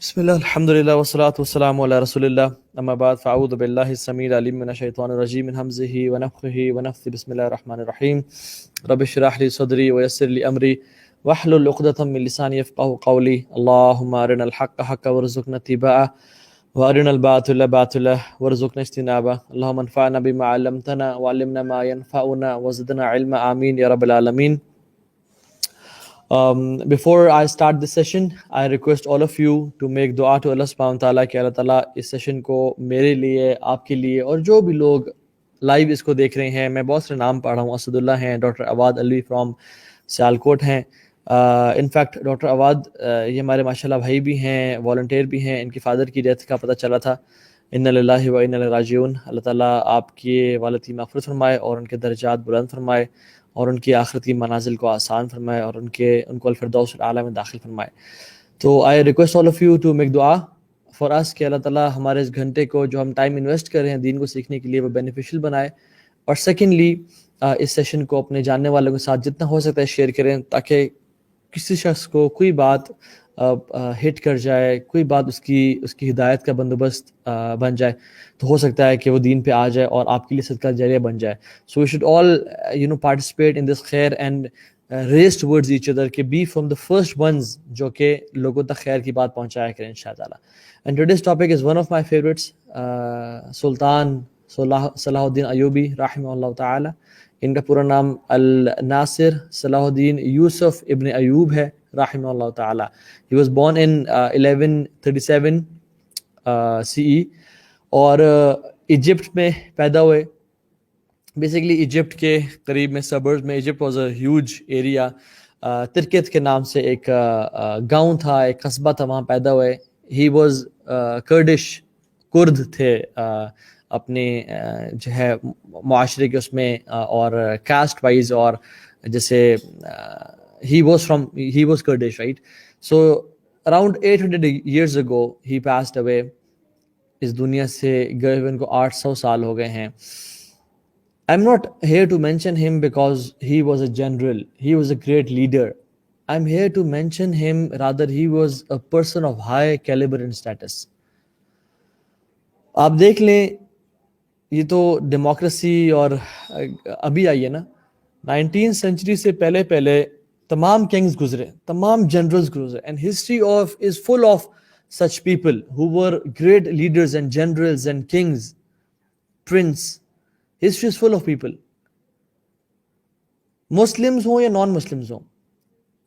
بسم الله الحمد لله والصلاة والسلام على رسول الله أما بعد فأعوذ بالله السميع العليم من الشيطان الرجيم من همزه ونفخه ونفثه بسم الله الرحمن الرحيم رب اشرح لي صدري ويسر لي أمري واحلل عقدة من لساني يفقهوا قولي اللهم أرنا الحق حقا وارزقنا اتباعه وأرنا الباطل باطلا وارزقنا اجتنابه اللهم انفعنا بما علمتنا وعلمنا ما ينفعنا وزدنا علما آمين يا رب العالمين. Before I start this session, I request all of you to make dua to Allah subhanahu wa ta'ala کہ اللہ تعالیٰ اس سیشن کو میرے لیے, آپ کے لیے اور جو بھی لوگ لائیو اس کو دیکھ رہے ہیں, میں بہت سے نام پڑھ رہا ہوں, اسد اللہ ہیں, ڈاکٹر عواد علوی فرام سیالکوٹ ہیں, انفیکٹ ڈاکٹر عواد یہ ہمارے ماشاءاللہ بھائی بھی ہیں, والنٹیئر بھی ہیں, ان کی فادر کی ڈیتھ کا پتہ چلا تھا. انا للہ و انا الیہ راجعون. اللہ تعالیٰ آپ کے والد کی مغفرت فرمائے اور ان کے درجات بلند فرمائے اور ان کی آخرتی منازل کو آسان فرمائے اور ان کو الفردوس الاعلیٰ میں داخل فرمائے. تو I request all of you to make دعا فار اس کہ اللہ تعالیٰ ہمارے اس گھنٹے کو جو ہم ٹائم انویسٹ کر رہے ہیں دین کو سیکھنے کے لیے وہ بینیفیشیل بنائے, اور سیکنڈلی اس سیشن کو اپنے جاننے والوں کے ساتھ جتنا ہو سکتا ہے شیئر کریں تاکہ کسی شخص کو کوئی بات ہٹ کر جائے, کوئی بات اس کی ہدایت کا بندوبست بن جائے, تو ہو سکتا ہے کہ وہ دین پہ آ جائے اور آپ کے لیے صدقہ جاریہ بن جائے. سو we should all participate in this خیر and race towards each other, کہ be from the first ones جو کہ لوگوں تک خیر کی بات پہنچایا کریں انشاءاللہ تعالیٰ. And today's topic is one of my favourites, Sultan Salahuddin Ayubi رحمہ اللہ تعالی. ان کا پورا نام الناصر صلاح الدین یوسف ابن ایوب ہے رحمہ اللہ تعالی. He was born in 1137 CE اور ایجپٹ میں پیدا ہوئے. بیسیکلی ایجپٹ کے قریب میں سبرز میں, Egypt was a huge area. ترکت کے نام سے ایک گاؤں تھا, ایک قصبہ تھا, وہاں پیدا ہوئے. ہی واز کرڈش, کرد تھے اپنے جو ہے معاشرے کے اس میں, اور کاسٹ وائز, اور جیسے he was Kurdish, right? So around 800 years ago he passed away. اس دنیا سے گئے ہوئے ان کو 800 سال ہو گئے ہیں. I'm not here to mention him because he was a general, he was a great leader. I'm here to mention him rather he was a person of high caliber and status. آپ دیکھ لیں, یہ تو democracy اور ابھی آئی ہے نا, 19th century سے پہلے تمام کنگز گزرے, تمام جنرلز گزرے, and history of is full of such people who were great leaders and generals and kings, prince. History is full of people, Muslims ہوں یا نان مسلمز ہوں.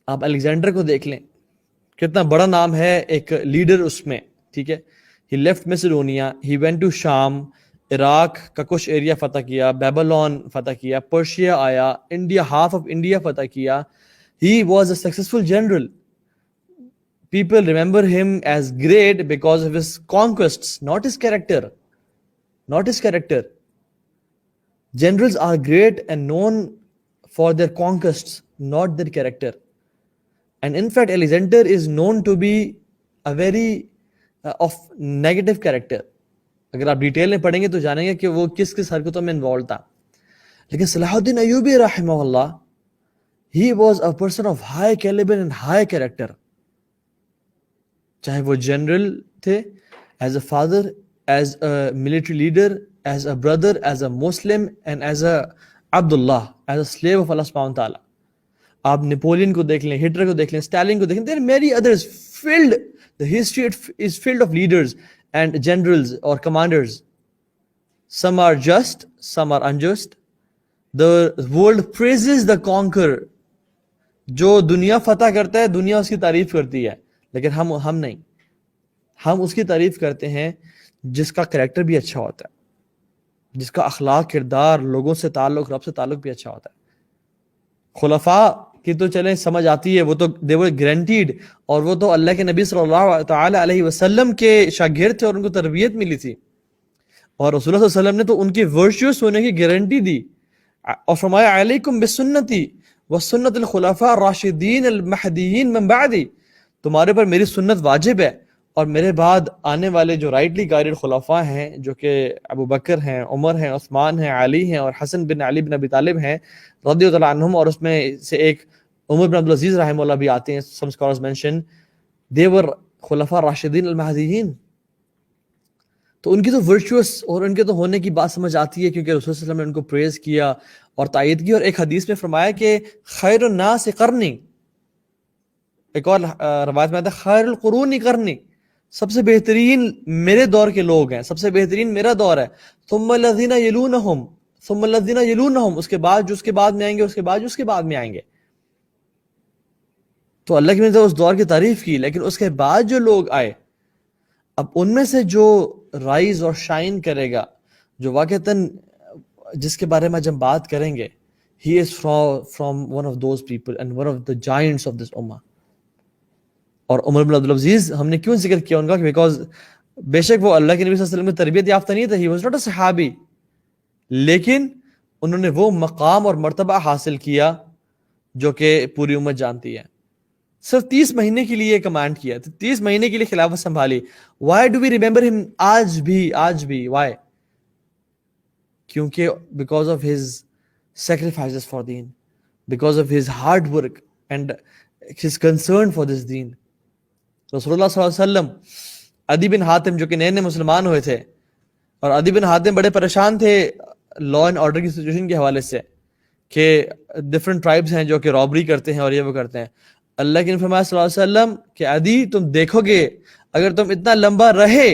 آپ الیگزینڈر کو دیکھ لیں, کتنا بڑا نام ہے, ایک لیڈر اس میں, ٹھیک ہے. He left Macedonia, he went to Sham, Iraq کا کچھ ایریا فتح کیا, بیبلون فتح کیا, پرشیا آیا, انڈیا, ہاف آف انڈیا فتح کیا. He was a successful general. People remember him as great because of his conquests, not his character. Not his character. Generals are great and known for their conquests, not their character. And in fact, Alexander is known to be a very of negative character. اگر آپ detail میں پڑھیں گے تو جانیں گے کہ وہ کس کس حرکتوں میں انوالو تھا. لیکن صلاح الدین ایوبی رحمہ اللہ, he was a person of high caliber and high character. چاہے وہ جنرل تھے, as a father, as a military leader, as a brother, as a Muslim, and as a Abdullah, as a slave of Allah subhanahu wa ta'ala. آپ Napoleon کو دیکھ لیں, Hitler کو دیکھ لیں, اسٹالن کو دیکھ لیں. There are many others filled. The history is filled of leaders and generals or commanders. Some are just, some are unjust. The world praises the conqueror. جو دنیا فتح کرتا ہے دنیا اس کی تعریف کرتی ہے, لیکن ہم نہیں. ہم اس کی تعریف کرتے ہیں جس کا کریکٹر بھی اچھا ہوتا ہے, جس کا اخلاق, کردار, لوگوں سے تعلق, رب سے تعلق بھی اچھا ہوتا ہے. خلفاء کی تو چلیں سمجھ آتی ہے, وہ تو they were guaranteed, اور وہ تو اللہ کے نبی صلی اللہ تعالی علیہ وسلم کے شاگرد تھے اور ان کو تربیت ملی تھی, اور رسول اللہ صلی اللہ علیہ وسلم نے تو ان کی ورچوس ہونے کی گارنٹی دی, اور فرمایا علیکم بسنتی وسنت الخلفاء الراشدین المہدیین من بعدی, تمہارے پر میری سنت واجب ہے, اور میرے بعد آنے والے جو رائٹلی گائیڈڈ خلفاء ہیں جو کہ ابو بکر ہیں, عمر ہیں, عثمان ہیں, علی ہیں, اور حسن بن علی بن ابی طالب ہیں رضی اللہ عنہم, اور اس میں سے ایک عمر بن عبدالعزیز رحمہ اللہ بھی آتے ہیں. some scholars mention they were خلفاء راشدین المہدیین. تو ان کی تو ورچوس اور ان کے تو ہونے کی بات سمجھ آتی ہے، کیونکہ رسول صلی اللہ علیہ وسلم نے ان کو پریز کیا اور تائید کی. اور ایک حدیث میں فرمایا کہ خیر الناس قرنی، ایک اور روایت میں آتا ہے خیر القرون قرنی، سب سے بہترین میرے دور کے لوگ ہیں، سب سے بہترین میرا دور ہے. ثم الذین یلونہم، ثم الذین یلونہم، اس کے بعد جو اس کے بعد میں آئیں گے، اس کے بعد جو اس کے بعد میں آئیں گے. تو اللہ کی نے اس دور کی تعریف کی، لیکن اس کے بعد جو لوگ آئے، اب ان میں سے جو رائز اور شائن کرے گا، جو واقعتاً جس کے بارے میں جب بات کریں گے، he is from one of those people and one of the giants of this ummah. اور عمر بن عبدالعزیز ہم نے کیوں ذکر کیا ان کا؟ بیکاز بے شک وہ اللہ کے نبی صلی اللہ علیہ وسلم میں تربیت یافتہ نہیں تھا، he was not a صحابی، لیکن انہوں نے وہ مقام اور مرتبہ حاصل کیا جو کہ پوری امت جانتی ہے. صرف 30 مہینے کے لیے کمانڈ کیا، 30 مہینے کے لیے خلافت سنبھالی. وائی ڈو وی ریمبر ہم آج بھی وائی؟ کیونکہ because of his sacrifices for deen, because of his hard work and his concern for this deen. رسول اللہ صلی اللہ علیہ وسلم، عدی بن حاتم جو کہ نئے مسلمان ہوئے تھے، اور عدی بن حاتم بڑے پریشان تھے لا اینڈ آرڈر کی سچویشن کے حوالے سے کہ ڈفرنٹ ٹرائبس ہیں جو کہ رابری کرتے ہیں اور یہ وہ کرتے ہیں. اللہ کے نبی فرمایا صلی اللہ علیہ وسلم کہ عدی تم دیکھو گے، اگر تم اتنا لمبا رہے،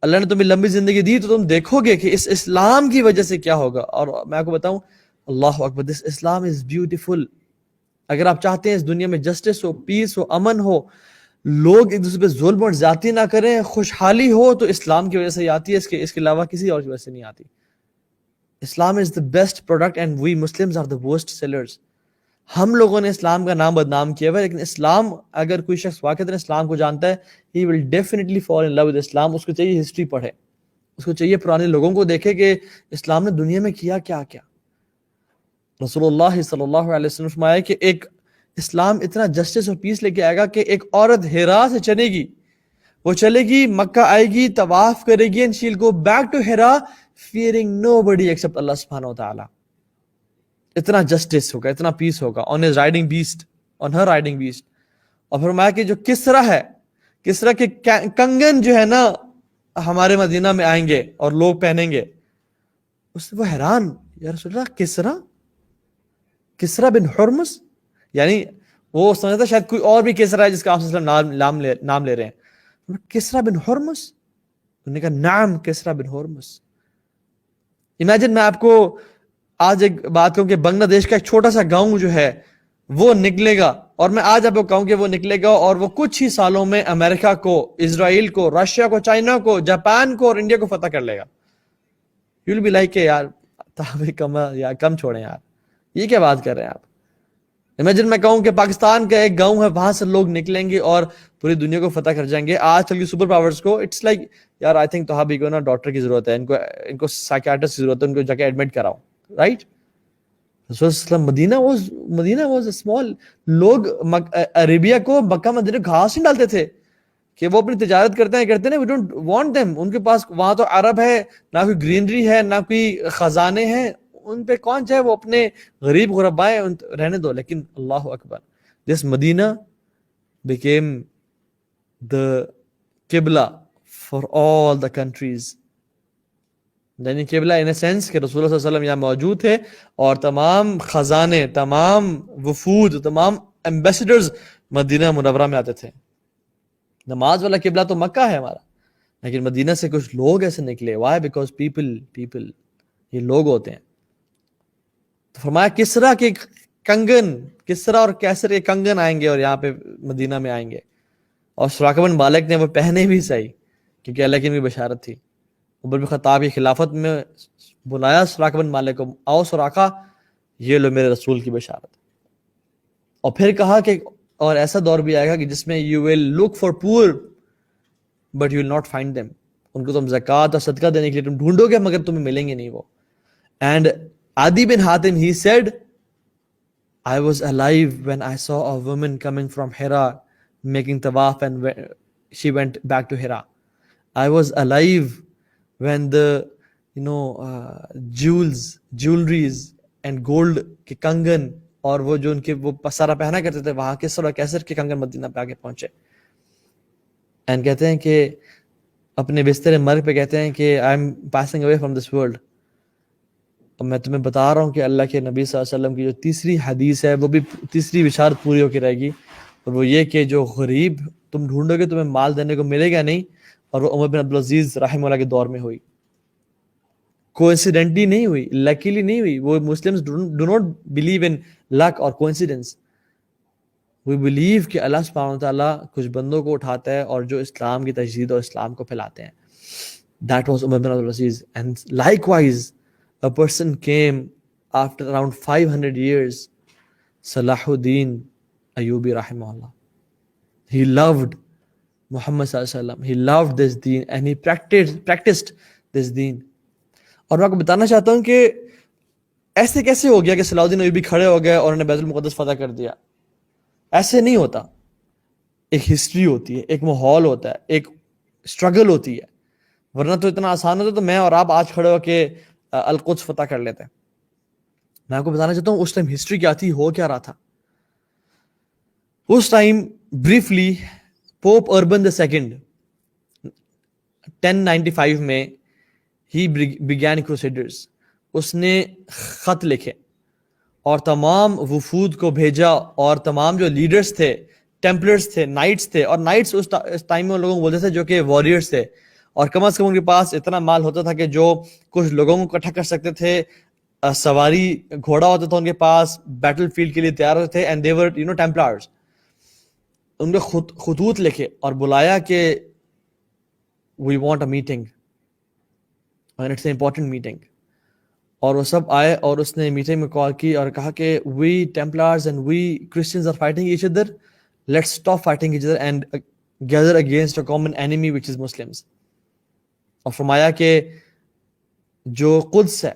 اللہ نے تمہیں لمبی زندگی دی، تو تم دیکھو گے کہ اس اسلام کی وجہ سے کیا ہوگا. اور میں آپ کو بتاؤں، اللہ اکبر، دس اسلام از بیوٹیفل. اگر آپ چاہتے ہیں اس دنیا میں جسٹس ہو، پیس ہو، امن ہو، لوگ ایک دوسرے پہ ظلم اور زیادتی نہ کریں، خوشحالی ہو، تو اسلام کی وجہ سے آتی ہے، اس کے علاوہ کسی اور کی وجہ سے نہیں آتی. Islam is the best product and we Muslims are the worst sellers. ہم لوگوں نے اسلام کا نام بدنام کیا ہوا ہے، لیکن اسلام، اگر کوئی شخص واقعی اسلام کو جانتا ہے، he will definitely fall in love with اسلام. اس کو چاہیے ہسٹری پڑھے، اس کو چاہیے پرانے لوگوں کو دیکھے کہ اسلام نے دنیا میں کیا کیا کیا. رسول اللہ صلی اللہ علیہ وسلم فرمایا کہ ایک اسلام اتنا جسٹس اور پیس لے کے آئے گا کہ ایک عورت ہیرا سے چلے گی، وہ چلے گی، مکہ آئے گی، طواف کرے گی، and she'll go back to Hira fearing nobody except اللہ سبحانہ وتعالی. اتنا جسٹس ہوگا، اتنا پیس ہوگا on his riding beast, on her riding beast. اور فرمایا کہ جو کسرا ہے، کسرا کے کنگن جو ہے نا ہمارے مدینہ میں آئیں گے اور لوگ پہنیں گے. اس سے وہ حیران، یا رسول اللہ کسرا بن حرمز، یعنی وہ سمجھتا شاید کوئی اور بھی کسرا ہے جس کا آپ صلی اللہ علیہ وسلم نام لے رہے ہیں. کسرا بن حرمز؟ انہوں نے کہا نعم کسرا بن حرمز. امیجن میں آپ کو آج ایک بات کہوں کہ بنگلہ دیش کا ایک چھوٹا سا گاؤں جو ہے وہ نکلے گا، اور میں آج آپ کو کہوں کہ وہ نکلے گا اور وہ کچھ ہی سالوں میں امریکہ کو، اسرائیل کو، رشیا کو، چائنا کو، جاپان کو اور انڈیا کو فتح کر لے گا. یو ول بی لائک کہ یار کم چھوڑیں یار، یہ کیا بات کر رہے ہیں آپ. امیجن میں کہوں کہ پاکستان کا ایک گاؤں ہے، وہاں سے لوگ نکلیں گے اور پوری دنیا کو فتح کر جائیں گے. آج کل کی سپر پاورز کو اٹس لائک یار آئی تھنک توحا بھی کو نا ڈاکٹر کی ضرورت ہے، ان کو سائیکیاٹرسٹ کی ضرورت ہے، ان کو جا کے ایڈمٹ کراؤ، رائٹ. رسول اللہ علیہ وسلم مدینہ واز اے اسمال. لوگ عربیہ کو، مکہ مدینہ گھاس نہیں ڈالتے تھے کہ وہ اپنی تجارت کرتے ہیں. We don't want them. ان کے پاس وہاں تو عرب ہے، نہ کوئی گرینری ہے، نہ کوئی خزانے ہیں، ان پہ کون چاہے وہ اپنے غریب غربائے رہنے دو. لیکن اللہ اکبر، دس مدینہ became the قبلہ for all the countries. یعنی قبلہ ان اے سینس کہ رسول اللہ صلی اللہ علیہ وسلم یہاں موجود تھے اور تمام خزانے، تمام وفود، تمام ایمبیسڈرز مدینہ منورہ میں آتے تھے. نماز والا قبلہ تو مکہ ہے ہمارا، لیکن مدینہ سے کچھ لوگ ایسے نکلے. وائی؟ بیکاز پیپل یہ لوگ ہوتے ہیں. تو فرمایا کسرا کے کنگن، کسرا اور کیسر کے کنگن آئیں گے اور یہاں پہ مدینہ میں آئیں گے. اور سراقہ بن مالک نے وہ پہنے بھی صحیح، کیونکہ اللہ کی بھی بشارت تھی. عمر بن خطاب کی خلافت میں بلایا سراقہ بن مالک کو، آؤ سراقہ، یہ لو میرے رسول کی بشارت. اور پھر کہا کہ اور ایسا دور بھی آئے گا کہ جس میں you will look for poor but you will not find them. ان کو تم زکوٰۃ اور صدقہ دینے کے لیے تم ڈھونڈو گے مگر تمہیں ملیں گے نہیں وہ. And Adi bin Hatim he said I was alive when I saw a woman coming from Hira making tawaf and she went back to Hira. I was alive when the jewelries and gold کے کنگن اور وہ جو ان کے وہ سارا پہنا کرتے تھے وہاں کے سارا کیسر کے کنگن مدینہ پہ آگے پہنچے. اینڈ کہتے ہیں کہ اپنے بستر مرگ پہ کہتے ہیں کہ I am passing away from this world. اور میں تمہیں بتا رہا ہوں کہ اللہ کے نبی صلی اللہ علیہ وسلم کی جو تیسری حدیث ہے وہ بھی تیسری بشارت پوری ہو کے رہے گی, اور وہ یہ کہ جو غریب تم ڈھونڈو گے تمہیں مال دینے کو ملے گا نہیں, اور وہ عمر بن عبدالعزیز رحمہ اللہ کے دور میں ہوئی. کوئنسیڈنٹلی نہیں ہوئی, لکیلی نہیں ہوئی. وہ Muslims do not believe in luck or coincidence. We believe کہ اللہ سبحانہ و تعالیٰ کچھ بندوں کو اٹھاتا ہے اور جو اسلام کی تجدید اور اسلام کو پھیلاتے ہیں. That was Umar bin Abdul Aziz. And likewise, a person came after around 500 years, Salahuddin Ayyubi rahimahullah. He loved Muhammad sallallahu alaihi wasallam. He loved this deen and he practiced this deen. اور میں آپ کو بتانا چاہتا ہوں کہ ایسے کیسے ہو گیا کہ صلاح الدین ایوبی کھڑے ہو گئے اور انہوں نے بیت المقدس فتح کر دیا. ایسے نہیں ہوتا. ایک ہسٹری ہوتی ہے, ایک ماحول ہوتا ہے, ایک اسٹرگل ہوتی ہے. ورنہ تو اتنا آسان ہوتا تو میں اور آپ آج کھڑے ہو کے القدس فتح کر لیتے ہیں. میں آپ کو بتانا چاہتا ہوں اس ٹائم ہسٹری کیا تھی, ہو کیا رہا تھا. اس time briefly Pope Urban the second 1095 میں ہی began crusaders. اس نے خط لکھے اور تمام وفود کو بھیجا, اور تمام جو لیڈرز تھے, ٹیمپلرز تھے, نائٹس تھے, اور نائٹس اس ٹائم میں لوگوں کو بولتے تھے جو کہ وارئرز تھے, اور کم از کم ان کے پاس اتنا مال ہوتا تھا کہ جو کچھ لوگوں کو اکٹھا کر سکتے تھے. سواری گھوڑا ہوتا تھا ان کے پاس, بیٹل فیلڈ کے لیے تیار ہوتے تھے, اینڈ دے ور ٹیمپلرز. ان کے خطوط لکھے اور بلایا کہ we want a meeting and it's a important meeting. اور وہ سب آئے اور اس نے میٹنگ میں کال کی اور کہا کہ we Templars and we Christians are fighting each other, let's stop fighting each other and gather against a common enemy which is Muslims. اور فرمایا کہ جو قدس ہے,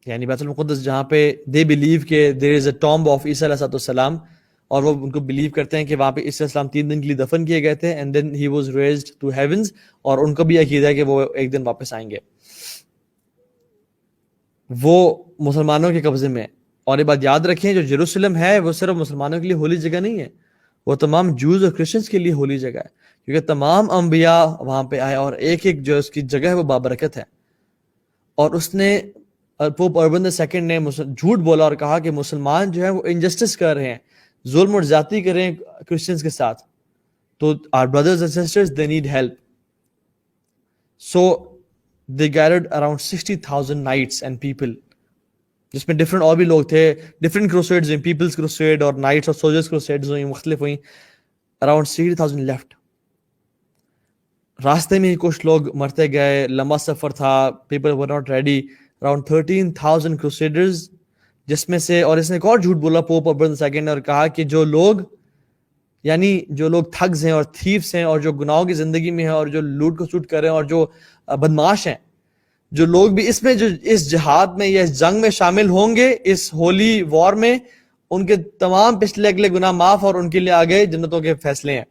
یعنی بیت المقدس, جہاں پہ دے بلیو کہ دیر از اے ٹامب آف عیسیٰ علیہ السلام, اور وہ ان کو بلیو کرتے ہیں کہ وہاں پہ عیسیٰ علیہ السلام 3 دن کے لیے دفن کیے گئے تھے, and then he was raised to heavens, اور ان کا بھی عقیدہ ہے کہ وہ ایک دن واپس آئیں گے. وہ مسلمانوں کے قبضے میں. اور یہ بات یاد رکھیں, جو جیروسلم ہے وہ صرف مسلمانوں کے لیے ہولی جگہ نہیں ہے, وہ تمام جوز اور کرسچنس کے لیے ہولی جگہ ہے, کیونکہ تمام انبیاء وہاں پہ آئے, اور ایک ایک جو اس کی جگہ ہے وہ بابرکت ہے. اور اس نے پوپ اربن II نے جھوٹ بولا اور کہا کہ مسلمان جو ہیں وہ انجسٹس کر رہے ہیں, ظلم اور زیادتی کر رہے ہیں کرسچنس کے ساتھ, تو our brothers and sisters they need help. So they gathered around 60,000 knights and people, جس میں ڈفرینٹ اور بھی لوگ تھے, ڈفرینٹ کروسیڈز ہوئیں, پیپلز کروسیڈ اور نائٹس اور سولجرز کروسیڈز ہوئیں, مختلف ہوئیں. Around 60,000 left. راستے میں ہی کچھ لوگ مرتے گئے, لمبا سفر تھا, people were not ready. Around 13,000 crusaders, جس میں سے, اور اس نے ایک اور جھوٹ بولا پوپ اربن II نے, اور کہا کہ جو لوگ, یعنی جو لوگ تھگز ہیں اور تھیفس ہیں اور جو گناہوں کی زندگی میں ہیں اور جو لوٹ کو سوٹ کر رہے ہیں اور جو بدماش ہیں, جو لوگ بھی اس میں, جو اس جہاد میں یا اس جنگ میں شامل ہوں گے, اس ہولی وار میں, ان کے تمام پچھلے اگلے گناہ معاف, اور ان کے لیے آگے جنتوں کے فیصلے ہیں.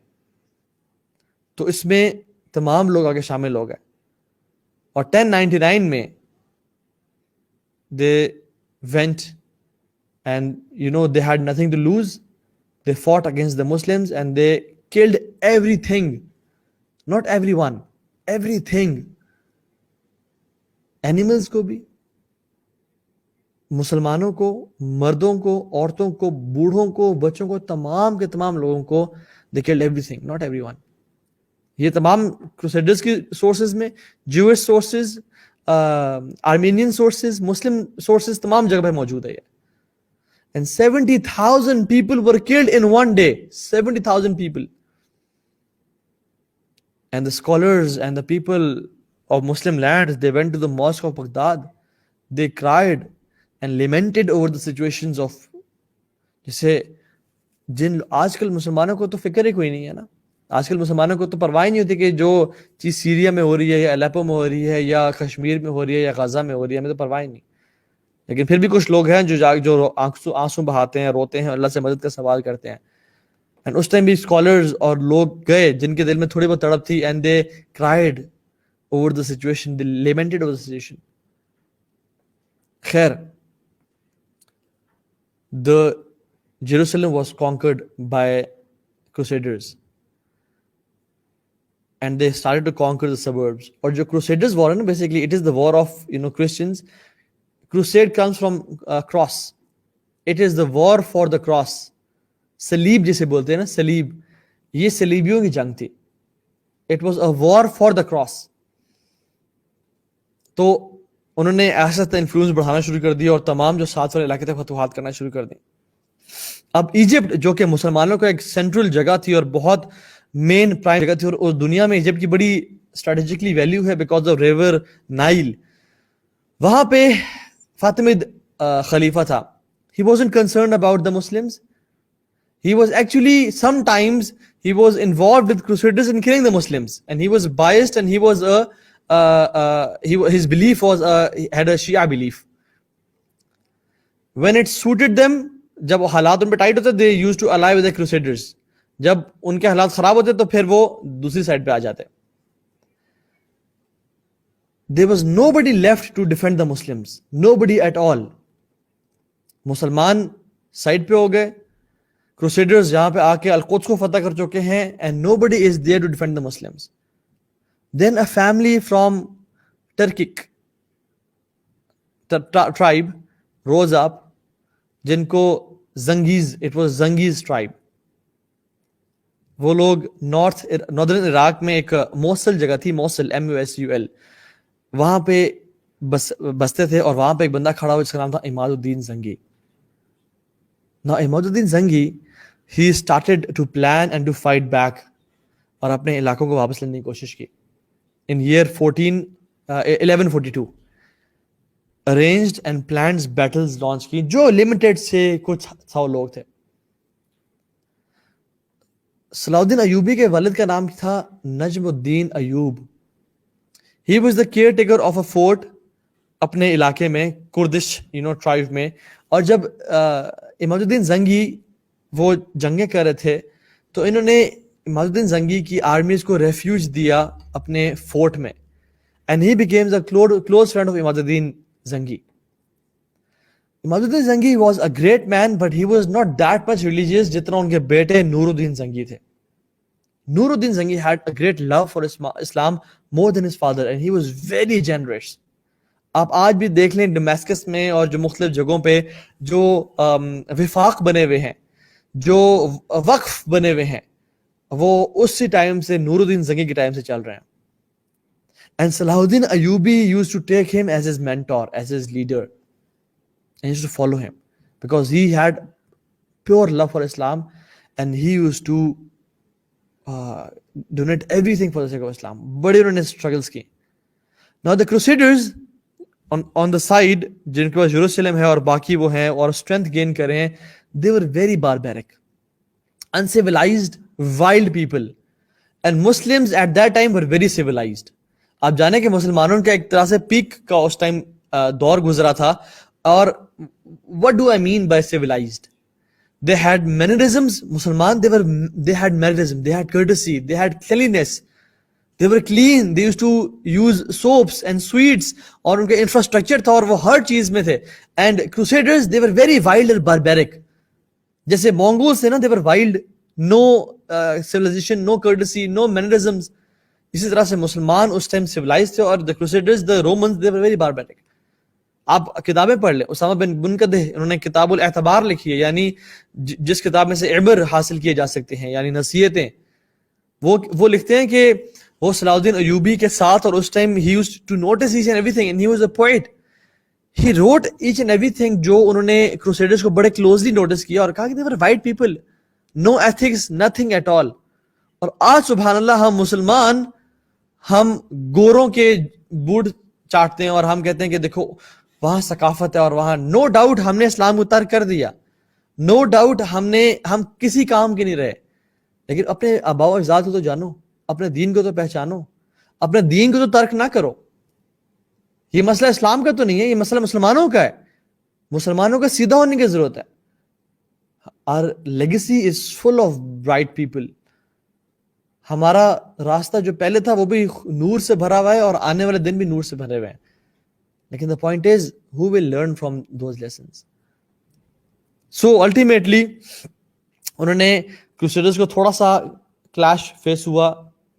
تو اس میں تمام لوگ آگے شامل ہو گئے. اور 1099 میں they went and they had nothing to lose. They fought against the Muslims and they killed everything, not everyone, everything. Animals کو بھی, مسلمانوں کو, مردوں کو, عورتوں کو, بوڑھوں کو, بچوں کو, تمام کے تمام لوگوں کو they killed everything, not everyone. یہ تمام کروسیڈرز کی سورسز میں, جوئش سورسز, آرمینین سورسز, مسلم سورسز, تمام جگہ پہ موجود ہے. And 70,000 people were killed in one day. 70,000 people. And the scholars and the people of Muslim lands, they went to the mosque of Baghdad. They cried and lamented over the situations of, جیسے جن آج کل مسلمانوں کو تو فکر ہی کوئی نہیں ہے نا. آج کل مسلمانوں کو تو پرواہ نہیں ہوتی کہ جو چیز سیریا میں ہو رہی ہے یا الیپو میں ہو رہی ہے یا کشمیر میں ہو رہی ہے یا غزہ میں ہو رہی ہے, ہمیں تو پرواہ نہیں. لیکن پھر بھی کچھ لوگ ہیں جو آنسو بہاتے ہیں, روتے ہیں, اللہ سے مدد کا سوال کرتے ہیں. اینڈ اس ٹائم بھی اسکالرز اور لوگ گئے جن کے دل میں تھوڑی بہت تڑپ تھی, and they cried over the situation, they lamented over the situation. خیر, the Jerusalem was conquered by crusaders. and they started to conquer the suburbs. اور جو Crusaders war ہے نا, basically it is the war of Christians. Crusade comes from cross. It is the war for the cross. سلیب جسے بولتے ہیں نا, سلیب, یہ سلیبیوں کی جنگ تھی. It was a war for the cross. تو انہوں نے ایسا انفلوئنس بڑھانا شروع کر دیا اور تمام جو ساتھ والے علاقے تھے فتوحات کرنا شروع کر دی. اب ایجپٹ جو کہ مسلمانوں کا ایک سینٹرل جگہ تھی اور بہت مین پرائم جگہ تھی, اور دنیا میں ایجپٹ کی بڑی اسٹریٹجکلی ویلیو ہے بیکاز آف ریور نائل, وہاں پہ فاطمید خلیفہ تھا. He wasn't concerned about the Muslims. He was actually, sometimes he was involved with Crusaders in killing the Muslims, and he was biased, and he was his belief was had a Shia belief. When it suited them, جب حالات ان پہ tight ہوتے, they used to ally with the Crusaders. جب ان کے حالات خراب ہوتے تو پھر وہ دوسری سائڈ پہ آ جاتے. There was nobody left to defend the Muslims. Nobody at all. مسلمان سائڈ پہ ہو گئے, Crusaders یہاں پہ آ کے القدس کو فتح کر چکے ہیں, and nobody is there to defend the Muslims. Then a family from Turkic tribe rose up, جن کو زنگیز, it was زنگیز tribe. وہ لوگ ناردرن عراق میں ایک موصل جگہ تھی, موصل MUSUL, وہاں پہ بستے تھے, اور وہاں پہ ایک بندہ کھڑا ہوا جس کا نام تھا عماد الدین زنگی. Now Imad Uddin Zangi, he started to plan and to fight back, اور اپنے علاقوں کو واپس لینے کی کوشش کی. In year 1142 arranged and planned battles launch کی, جو limited سے کچھ 100 لوگ تھے. صلاح الدین ایوبی کے والد کا نام تھا نجم الدین Ayub. He was the caretaker of a fort اپنے علاقے میں, کردش ٹرائب میں. اور جب عماد الدین زنگی وہ جنگیں کر رہے تھے تو انہوں نے عماد الدین زنگی کی آرمیز کو ریفیوج دیا اپنے فورٹ میں, and he became the close friend of Imad Uddin Zangi. Imad Uddin Zangi was a great man, but he was not that much religious جتنا ان کے بیٹے نور الدین زنگی تھے. نور الدین زنگی had a great love for Islam more than his father, and he was very generous. آپ آج بھی دیکھ لیں ڈمیسکس میں اور جو مختلف جگہوں پہ جو وفاق بنے ہوئے ہیں, جو وقف بنے ہوئے ہیں, وہ اسی ٹائم سے نور الدین زنگی کے ٹائم سے چل رہے ہیں. And Salahuddin Ayyubi used to take him as his mentor, as his leader, and he used to follow him because he had pure love for Islam, and he used to donate everything for the sake of Islam. بڑے انہوں نے struggles کی. Now the Crusaders on the side, جن کے پاس یروشلم ہے اور باقی وہ ہیں اور strength gain کر رہے ہیں, they were very barbaric, uncivilized, wild people, and Muslims at that time were very civilized. آپ جانے کہ مسلمانوں کا ایک طرح سے پیک کا اس ٹائم دور گزرا تھا. اور what do I mean by civilized? They had mannerisms. مسلمان they had mannerism, they had courtesy, they had cleanliness, they were clean, they used to use soaps and sweets, اور ان کا انفراسٹرکچر تھا اور وہ ہر چیز میں تھے. And Crusaders, they were very wild and barbaric. جیسے Mongols تھے نا, they were wild, no civilization, no courtesy, no mannerisms. اسی طرح سے مسلمان اس ٹائم civilized تھے, اور the Crusaders, the Romans, they were very barbaric. آپ کتابیں پڑھ لیں, اسامہ بن منقدہ انہوں نے کتاب الاعتبار لکھی ہے, یعنی جس کتاب میں سے عبر حاصل کیے جا سکتے ہیں, یعنی نصیحتیں. وہ لکھتے ہیں کہ وہ صلاح الدین ایوبی کے ساتھ, اور اس time he used to notice each and everything, and he was a poet. He wrote each and everything جو انہوں نے Crusaders کو بڑے closely notice کیا, اور کہا کہ they were white people, no ethics, nothing at all. اور آج سبحان اللہ ہم مسلمان, ہم گوروں کے بوٹ چاٹتے ہیں اور ہم کہتے ہیں کہ دیکھو وہاں ثقافت ہے, اور وہاں نو ڈاؤٹ ہم نے اسلام کو ترک کر دیا, نو ڈاؤٹ ہم کسی کام کے نہیں رہے, لیکن اپنے آباء و اجداد کو تو جانو, اپنے دین کو تو پہچانو, اپنے دین کو تو ترک نہ کرو. یہ مسئلہ اسلام کا تو نہیں ہے, یہ مسئلہ مسلمانوں کا ہے. مسلمانوں کا سیدھا ہونے کی ضرورت ہے. Our legacy is full of bright people. ہمارا راستہ جو پہلے تھا وہ بھی نور سے بھرا ہوا ہے, اور آنے والے دن بھی نور سے بھرے ہوئے ہیں. لیکن the point is, who will learn from those lessons? So ultimately انہوں نے Crusaders کو تھوڑا سا کلیش فیس ہوا,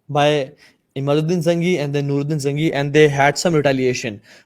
by Imaduddin Zangi and then Nuruddin Zangi, and they had some retaliation,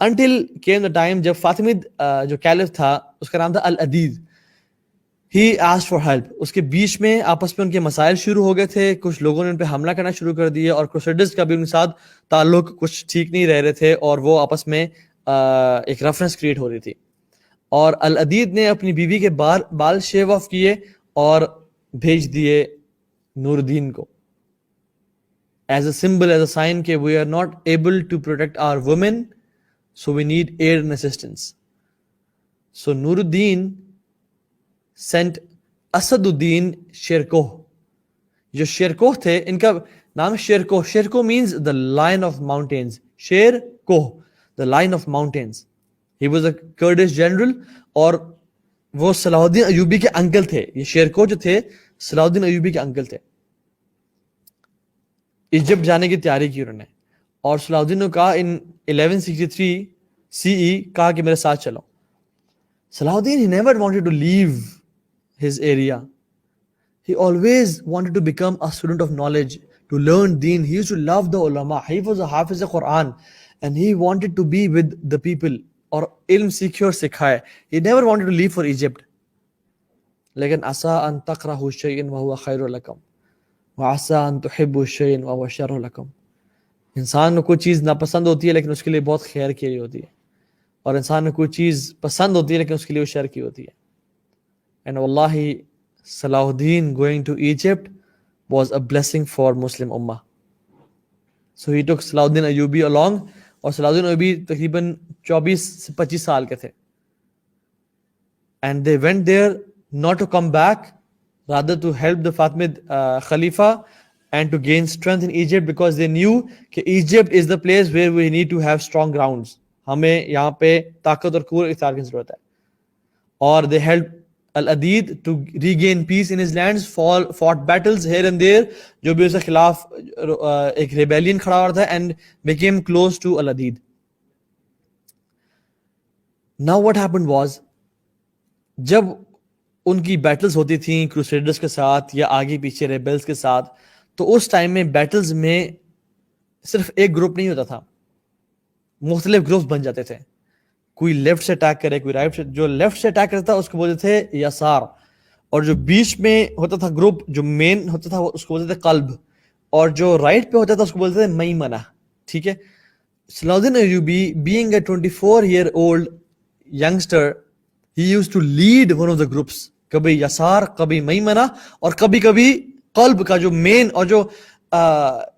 Until came the time جب فاطمید جو کیلف تھا اس کا نام تھا العدید. He asked for help. اس کے بیچ میں آپس میں ان کے مسائل شروع ہو گئے تھے, کچھ لوگوں نے ان پہ حملہ کرنا شروع کر دیا, اور کروسیڈرز کا بھی ان کے ساتھ تعلق کچھ ٹھیک نہیں رہ رہے تھے, اور وہ آپس میں ایک رفنس کریٹ ہو رہی تھی. اور العدید نے اپنی بیوی کے بال شیو آف کیے اور بھیج دیے نور الدین کو, as a symbol, as a sign کہ we are not able to protect our women, so we need aid and assistance. So Nooruddin sent Asad الدین شیرکوہ. جو شیرکوہ تھے, ان کا نام Shirkuh, Shirkuh means the lion of mountains, Shirkuh the lion of mountains. He was a Kurdish general, اور وہ صلاح الدین ایوبی کے uncle تھے. یہ شیرکوہ جو تھے صلاح الدین ایوبی کے انکل تھے. ایجپٹ جانے کی تیاری کی انہوں نے, اور صلاح الدین نے کہا ان 1163 CE کہا کہ میرے ساتھ چلو. Salahuddin, he never wanted to leave his area. He always wanted to become a student of knowledge, to learn deen. He used to love the ulama. He was a hafiz of Quran, and he wanted to be with the people, or ilm seekhe aur sikhaye. He never wanted to leave for Egypt. Lekin asa an takrahu shay'in wa huwa khairun lakum, wa asa an tuhibbu shay'in wa huwa sharrun lakum. انسان کو کوئی چیز ناپسند ہوتی ہے لیکن اس کے لیے بہت خیر کی ہوتی ہے, اور انسان کو کوئی چیز پسند ہوتی ہے لیکن اس کے لیے وہ شر کی ہوتی ہے. And wallahi, Salahuddin going to Egypt was a blessing for Muslim Ummah. So he took Salahuddin Ayyubi along, اور Salahuddin Ayyubi تقریباً 24 سے 25 سال کے تھے. And they went there not to come back, rather to help the Fatimid Khalifa and to gain strength in Egypt, because they knew that Egypt is the place where we need to have strong grounds. ہمیں یہاں پہ طاقت اور قوت اختیار کی ضرورت ہے. اور they helped العدید to regain peace in his lands, fought battles here and there, جو بھی اس کے خلاف ایک ریبیلین کھڑا ہوا تھا, and became close to العدید. Now what happened was, جب ان کی بیٹلز ہوتی تھیں کروسیڈرز کے ساتھ یا آگے پیچھے ریبیلز کے ساتھ, تو اس ٹائم میں بیٹلز میں صرف ایک گروپ نہیں ہوتا تھا, مختلف گروپس بن جاتے تھے. کوئی لیفٹ سے اٹیک کرے, کوئی رائٹ سے. جو لیفٹ سے اٹیک کرتا تھا اس کو بولتے تھے یسار, اور جو بیچ میں ہوتا تھا گروپ جو مین ہوتا تھا اس کو بولتے تھے قلب, اور جو رائٹ پہ ہوتا تھا اس کو بولتے تھے میمنہ. ٹھیک ہے. صلاح الدین Ayubi, being a 24-year-old youngster, he used to lead one of the groups, کبھی یسار, کبھی میمنہ, اور کبھی کبھی قلب کا جو مین, اور جو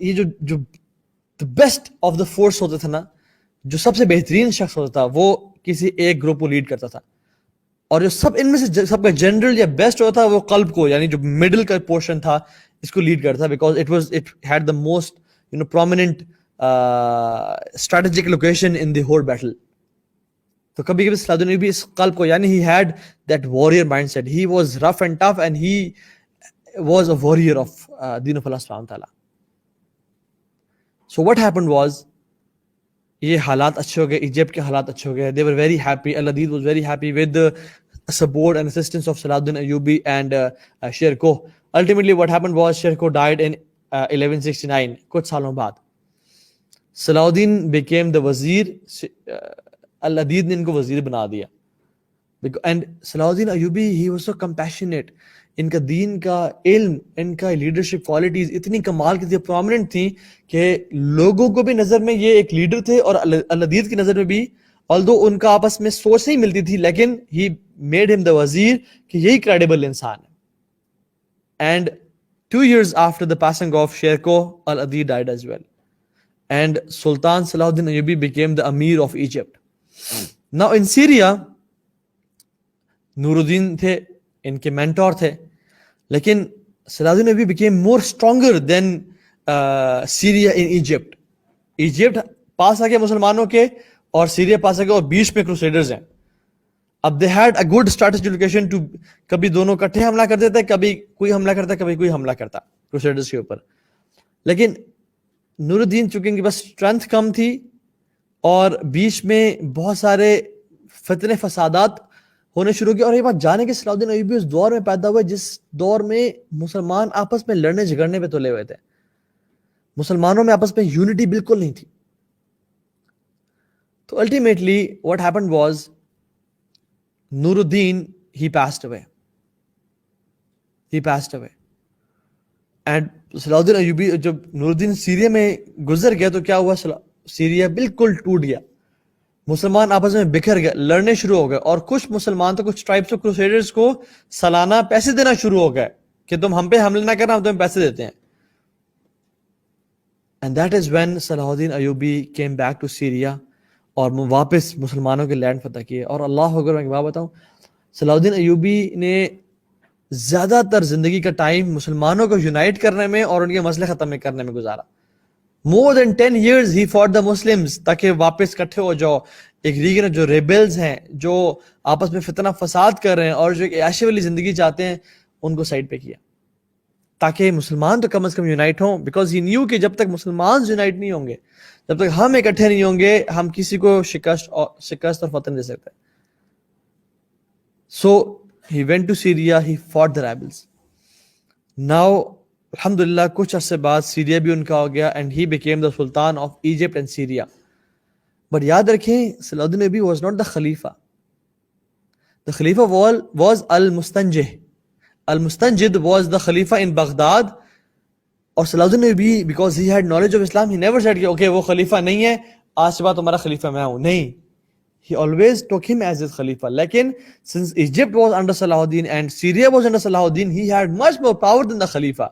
یہ جو the best of the force ہوتا تھا نا, جو سب سے بہترین شخص ہوتا تھا, وہ کسی ایک گروپ کو لیڈ کرتا تھا. اور جو سب ان میں سے سب کا جنرل یا بیسٹ ہوتا تھا, وہ قلب کو, یعنی جو مڈل کا پورشن تھا, اس کو لیڈ کرتا تھا, because it had the most prominent strategic location in the whole battle. تو کبھی کبھی صلاح الدین بھی اس قلب کو, یعنی he had that warrior mindset. He was rough and tough, and he was a warrior of deen of Allah subhanahu wa ta'ala. So what happened was, یہ حالات اچھے ہو گئے, ایجپٹ کے حالات اچھے ہو گئے. They were very happy. Al-Adid was very happy with the support and assistance of Salahuddin Ayyubi and Sherkoh. Ultimately what happened was, Sherkoh died in 1169. کچھ سالوں بعد Salahuddin became the وزیر. Al-Adid نے ان کو وزیر بنا دیا. And Salahuddin Ayyubi, he was so compassionate. ان کا دین کا علم, ان کا لیڈرشپ کوالٹیز اتنی کمال کی تھی, پرومیننٹ تھیں, کہ لوگوں کو بھی نظر میں یہ ایک لیڈر تھے, اور العدید کی نظر میں بھی, although ان کا آپس میں سوچ نہیں ملتی تھی, لیکن he made him the وزیر, کہ یہی کریڈیبل انسان ہے. And 2 years after the passing of Sherkoh, Al-Adid died as well. And Sultan Salahuddin Ayyubi became the Amir of Egypt. Now in Syria, Nuruddin تھے, ان کے مینٹور تھے, لیکن Salahuddin Ayyubi became more stronger than Syria in Egypt. Egypt پاس آ گئے مسلمانوں کے, اور سیریا پاس آ گئے, اور بیچ میں کروسیڈرز ہیں. اب they had a good strategic location to, کبھی دونوں کٹھے حملہ کر دیتے, کبھی کوئی حملہ کرتا, کبھی کوئی حملہ کرتا کروسیڈرز کے اوپر. لیکن نور الدین چونکہ ان کی بس اسٹرینتھ کم تھی, اور بیچ میں بہت سارے فتنے فسادات ہونے شروع کیا. اور یہ بات جانے کہ صلاح الدین ایوبی اس دور میں پیدا ہوئے جس دور میں مسلمان آپس میں لڑنے جھگڑنے پہ تلے ہوئے تھے. مسلمانوں میں آپس میں یونٹی بالکل نہیں تھی. تو ultimately what happened was Noor Uddin he passed away. And صلاح الدین ایوبی جب نور الدین سیریا میں گزر گیا تو کیا ہوا, سیریا بالکل ٹوٹ گیا. مسلمان آپس میں بکھر گئے, لڑنے شروع ہو گئے, اور کچھ مسلمان تو کچھ ٹرائبس آف کروسیڈرز کو سالانہ پیسے دینا شروع ہو گئے کہ تم ہم پہ حملے نہ کرنا, ہم تمہیں پیسے دیتے ہیں. And that is when Salahuddin Ayyubi came back to Syria, اور واپس مسلمانوں کے لینڈ فتح کیے. اور اللہ اکبر, میں ایک بات بتاؤں, صلاح الدین ایوبی نے زیادہ تر زندگی کا ٹائم مسلمانوں کو یونائٹ کرنے میں اور ان کے مسئلے ختم کرنے میں گزارا. More than 10 years he fought the Muslims تاکہ واپس کٹھے ہو جاؤ. ایک ریجن جو ریبلز ہیں, جو آپس میں فتنہ فساد کر رہے ہیں اور جو ایک عیاشی والی زندگی چاہتے ہیں, ان کو سائڈ پہ کیا تاکہ مسلمان تو کم از کم یونائٹ ہوں. بیکاز ہی نیو کہ جب تک مسلمان یونائٹ نہیں ہوں گے, جب تک ہم اکٹھے نہیں ہوں گے, ہم کسی کو شکست اور فتح نہیں دے سکتے. So he went to Syria, he fought the rebels. Now الحمدللہ کچھ عرصے بعد سیریا بھی ان کا ہو گیا, and he became the Sultan of Egypt and Syria. But یاد رکھیں, صلاح الدین ایوبی واز ناٹ دا خلیفہ. دا خلیفہ واز المستنجد واز دا خلیفہ ان بغداد. اور Salahuddin Ayyubi because he had knowledge of Islam, he never said کہ اوکے وہ خلیفہ نہیں ہے, آج کے بعد تمہارا خلیفہ میں ہوں. نہیں, he always took him as his khalifa. لیکن since Egypt was under Salahuddin and Syria was under Salahuddin, he had much more power than the khalifa.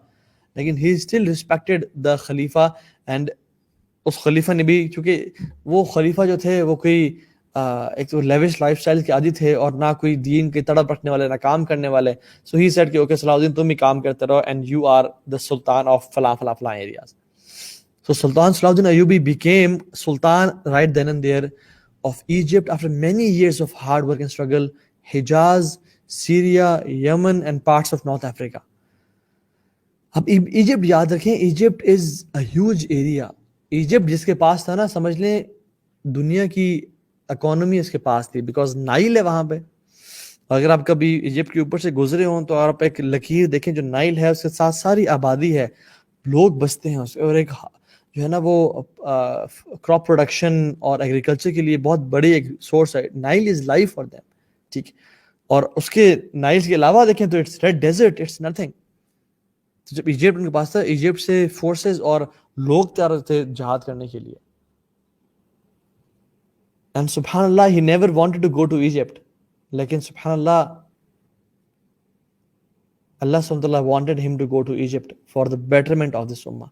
لیکن he still respected the khalifa, and اس خلیفہ نے بھی, چونکہ وہ خلیفہ جو تھے وہ کوئی ایک تو لیوش لائف سٹائل کے عادی تھے, اور نہ کوئی دین کی تڑپ رکھنے والے, نہ کام کرنے والے. So he said کہ اوکے صلاح الدین تم ہی کام کرتے رہو, and you are the sultan of فلاں فلاں فلاں areas. So Sultan Salahuddin Ayyubi became sultan right then and there of Egypt after many years of hard work and struggle. Hijaz, Syria, Yemen and parts of North Africa. اب Egypt یاد رکھیں, Egypt از اے huge area. Egypt جس کے پاس تھا نا, سمجھ لیں دنیا کی اکانومی اس کے پاس تھی, بیکاز نائل ہے وہاں پہ. اگر آپ کبھی ایجپٹ کے اوپر سے گزرے ہوں تو آپ ایک لکیر دیکھیں, جو نائل ہے اس کے ساتھ ساری آبادی ہے, لوگ بستے ہیں اس, اور ایک جو ہے نا وہ کراپ پروڈکشن اور ایگریکلچر کے لیے بہت بڑی ایک سورس ہے. Nile is life for them, ٹھیک. اور اس کے نائل کے علاوہ دیکھیں تو it's red desert, it's nothing. تو جب ایجپٹ ان کے پاس تھا, ایجپٹ سے فورسز اور لوگ تیار تھے جہاد کرنے کے لیے. اینڈ سبحان اللہ, he never wanted to go to Egypt, لیکن سبحان اللہ, اللہ سبحانہ وتعالی wanted him to go to Egypt for the betterment of this ummah.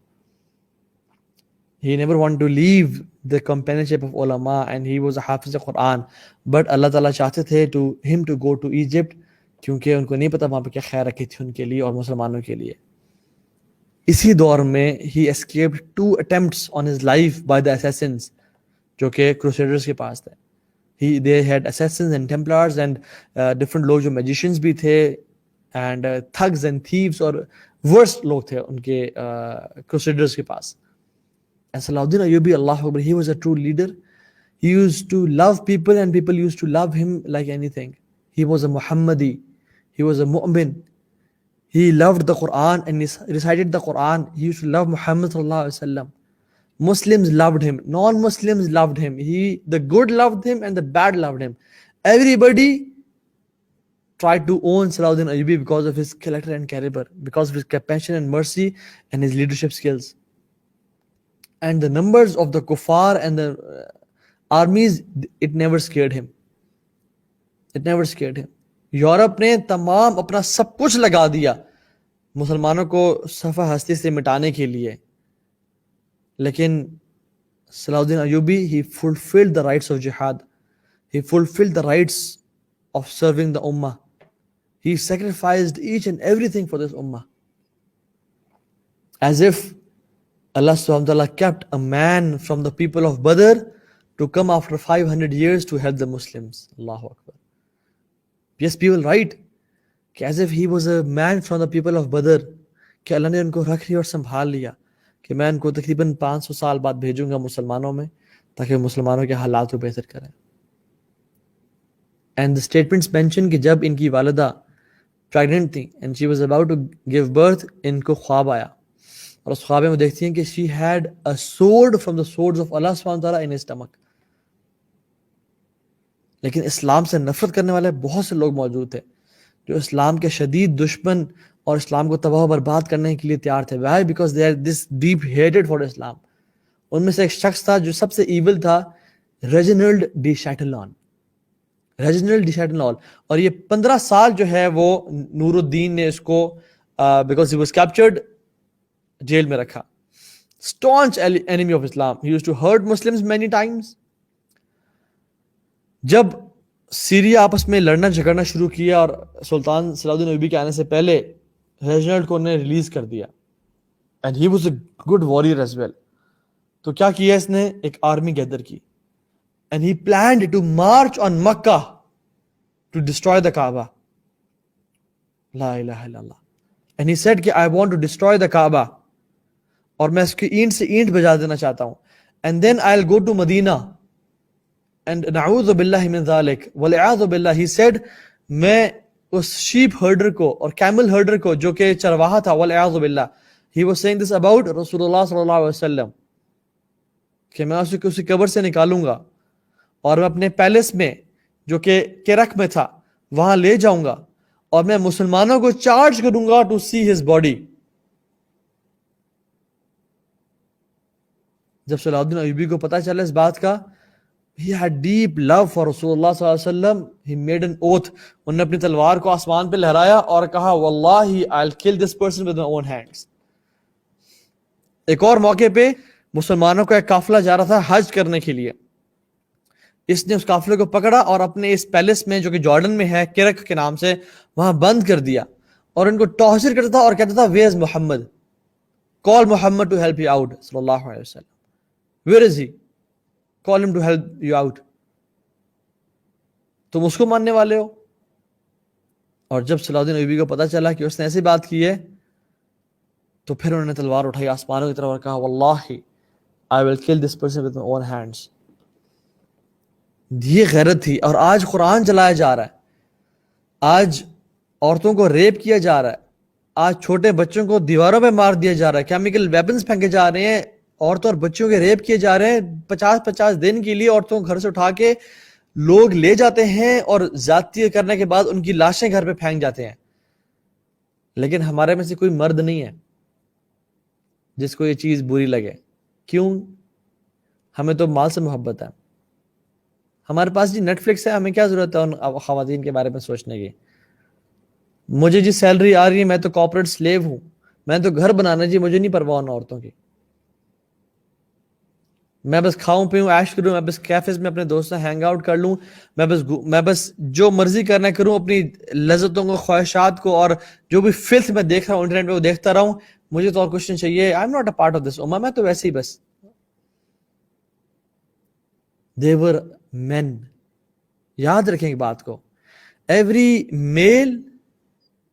He never wanted to leave the companionship of ulama, and he was a hafiz of Quran. But اللہ تعالیٰ چاہتے تھے him to go to Egypt, کیونکہ ان کو نہیں پتا وہاں پہ کیا خیر رکھی تھی ان کے لیے اور مسلمانوں کے لیے. اسی دور میں he escaped 2 attempts on his life by the assassins, جو کہ crusaders کے پاس تھے. They had assassins and templars and different لوگ جو magicians بھی تھے, and thugs and thieves, اور worst لوگ تھے ان کے crusaders کے پاس. And Salahuddin Ayyubi, Allah Akbar, he was a true leader. He used to love people and people used to love him like anything. He was a Muhammadi. He was a mu'min. He loved the Quran and he recited the Quran. He used to love Muhammad sallallahu alaihi wasallam. Muslims loved him. Non-Muslims loved him. The good loved him and the bad loved him. Everybody tried to own Salahuddin Ayyubi because of his character and caliber, because of his compassion and mercy and his leadership skills. And the numbers of the kuffar and the armies, it never scared him. It never scared him. Europe نے تمام اپنا سب کچھ لگا دیا مسلمانوں کو صفحہ ہستی سے مٹانے کے لیے, لیکن صلاح الدین Ayubi, he fulfilled the rights of jihad. He fulfilled the rights of serving the ummah. He sacrificed each and everything for this ummah. As if Allah subhanahu wa ta'ala kept a man from the people of Badr to come after 500 years to help the Muslims. Allahu Akbar. Yes, people write کہ as if he was a man from the people of Badr, کہ اللہ نے ان کو رکھ لیا اور سنبھال لیا کہ میں ان کو تقریباً 500 سال بعد بھیجوں گا مسلمانوں میں تاکہ مسلمانوں کے حالات کو بہتر کریں. اینڈ the statements mention کہ جب ان کی والدہ پریگننٹ تھیں and she was about to give birth, ان کو خواب آیا اور اس خواب میں وہ دیکھتی ہیں کہ she had a sword from the swords of اللہ سبحانہ وتعالیٰ ان اسٹمک. لیکن اسلام سے نفرت کرنے والے بہت سے لوگ موجود تھے جو اسلام کے شدید دشمن اور اسلام کو تباہ و برباد کرنے کے لیے تیار تھے. Why? Because they are this deep hated for Islam. ان میں سے ایک شخص تھا جو سب سے ایول تھا، ریجنلڈ ڈی شیٹلان. ریجنلڈ ڈی شیٹلان. اور یہ 15 سال جو ہے وہ نور الدین نے اس کو because he was captured jail میں رکھا. staunch enemy of Islam. He used to hurt Muslims many times. جب سیریا آپس میں لڑنا جھگڑنا شروع کیا اور سلطان صلاح الدین ایوبی کے آنے سے پہلے ریجنلڈ کو نے ریلیز کر دیا. And he was a good warrior as well. تو کیا کیا اس نے؟ ایک آرمی گیدر کی. And he planned to march on Mecca to destroy the Kaaba. لا الہ الا اللہ. اینڈ ہی سیڈ کہ I want to destroy the Kaaba, اور میں اس کی اینٹ سے اینٹ بجا دینا چاہتا ہوں. And then I will go to Medina and نعوذ باللہ من ذالک والعیاذ باللہ. ہی سیڈ میں اس شیپ ہرڈر کو اور کیمل ہرڈر کو جو کہ چرواہا تھا، والعیاذ باللہ، he was saying this about رسول اللہ صلی اللہ علیہ وسلم، کہ میں اسے اسی قبر سے نکالوں گا اور میں اپنے پیلس میں جو کہ کرک میں تھا وہاں لے جاؤں گا اور میں مسلمانوں کو چارج کروں گا ٹو سی ہز باڈی. جب صلاح الدین ایوبی کو پتہ چلا اس بات کا، he had deep love for رسول اللہ صلی اللہ علیہ وسلم. he made an oath. انہوں نے اپنی تلوار کو آسمان پہ لہرایا اور کہا واللہ I'll kill this person with my own hands. ایک اور موقع پہ مسلمانوں کا ایک قافلہ جا رہا تھا حج کرنے کے لیے. اس نے اس قافلے کو پکڑا اور اپنے اس پیلس میں جو کہ جارڈن میں ہے، کرک کے نام سے، وہاں بند کر دیا اور ان کو ٹارچر کرتا تھا اور کہتا تھا where is Muhammad? call Muhammad to help you out صلی اللہ علیہ وسلم. where is he؟ call him to help you out. تم اس کو ماننے والے ہو؟ اور جب صلاح الدین ایوبی کو پتہ چلا کہ اس نے ایسی بات کی ہے تو پھر انہوں نے تلوار اٹھائی آسمانوں کی طرف اور کہا واللہ I will kill this person with my own hands. یہ غیرت تھی. اور آج قرآن چلایا جا رہا ہے، آج عورتوں کو ریپ کیا جا رہا ہے، آج چھوٹے بچوں کو دیواروں پہ مار دیا جا رہا ہے، کیمیکل ویپنز پھینکے جا رہے ہیں، عورتوں اور بچوں کے ریپ کیے جا رہے ہیں. 50 دن کے لیے عورتوں کو گھر سے اٹھا کے لوگ لے جاتے ہیں اور زیادتی کرنے کے بعد ان کی لاشیں گھر پہ پھینک جاتے ہیں. لیکن ہمارے میں سے کوئی مرد نہیں ہے جس کو یہ چیز بری لگے. کیوں؟ ہمیں تو مال سے محبت ہے. ہمارے پاس جی نیٹ فلکس ہے، ہمیں کیا ضرورت ہے ان خواتین کے بارے میں سوچنے کی. مجھے جی سیلری آ رہی ہے، میں تو کارپوریٹ سلیو ہوں، میں تو گھر بنانا جی، مجھے نہیں پرواہ ان عورتوں کی. میں بس کھاؤں پیوں عیش کروں، میں بس کیفیز میں اپنے دوستوں سے ہینگ آؤٹ کر لوں، میں بس جو مرضی کرنا کروں، اپنی لذتوں کو، خواہشات کو، اور جو بھی فلتھ میں دیکھ رہا ہوں انٹرنیٹ پہ وہ دیکھتا رہوں. مجھے تو اور کچھ نہیں چاہیے. I am not a part of this امہ. میں تو ویسے ہی بس. They were men. یاد رکھیں ایک بات کو، every male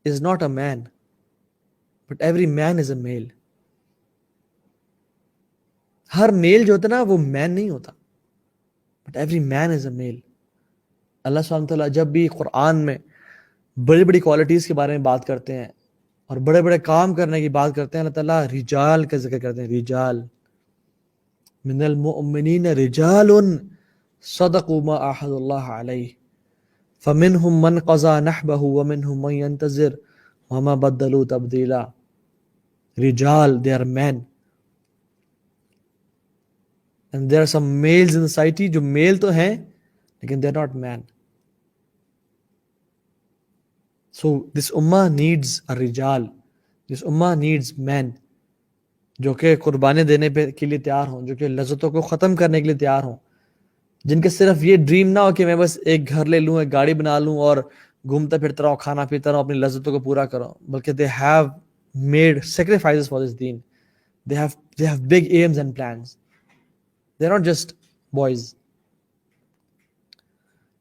is not a man but every man is a male. ہر میل جو ہوتا ہے نا وہ مین نہیں ہوتا، بٹ ایوری مین از اے میل. اللہ سبحانہ تعالیٰ جب بھی قرآن میں بڑی بڑی کوالٹیز کے بارے میں بات کرتے ہیں اور بڑے بڑے کام کرنے کی بات کرتے ہیں، اللہ تعالیٰ رجال کا ذکر کرتے ہیں. رجال من المؤمنین رجال صدقوا ما عاہدوا اللہ علیہ فمنہم من قضى نحبہ ومنہم من ينتظر وما بدلوا تبدیلا. رجال، they are men. And there are some males in society جو میل تو ہیں لیکن they are not man. So this ummah needs a رجال. This ummah needs men جو کہ قربانی دینے کے لیے تیار ہوں، جو کہ لذتوں کو ختم کرنے کے لیے تیار ہوں، جن کے صرف یہ ڈریم نہ ہو کہ میں بس ایک گھر لے لوں، ایک گاڑی بنا لوں اور گھومتا پھرتا رہوں، کھانا پیتا رہوں، اپنی لذتوں کو پورا کروں، بلکہ they have made sacrifices for this deen. They have big aims and plans. They're not just boys.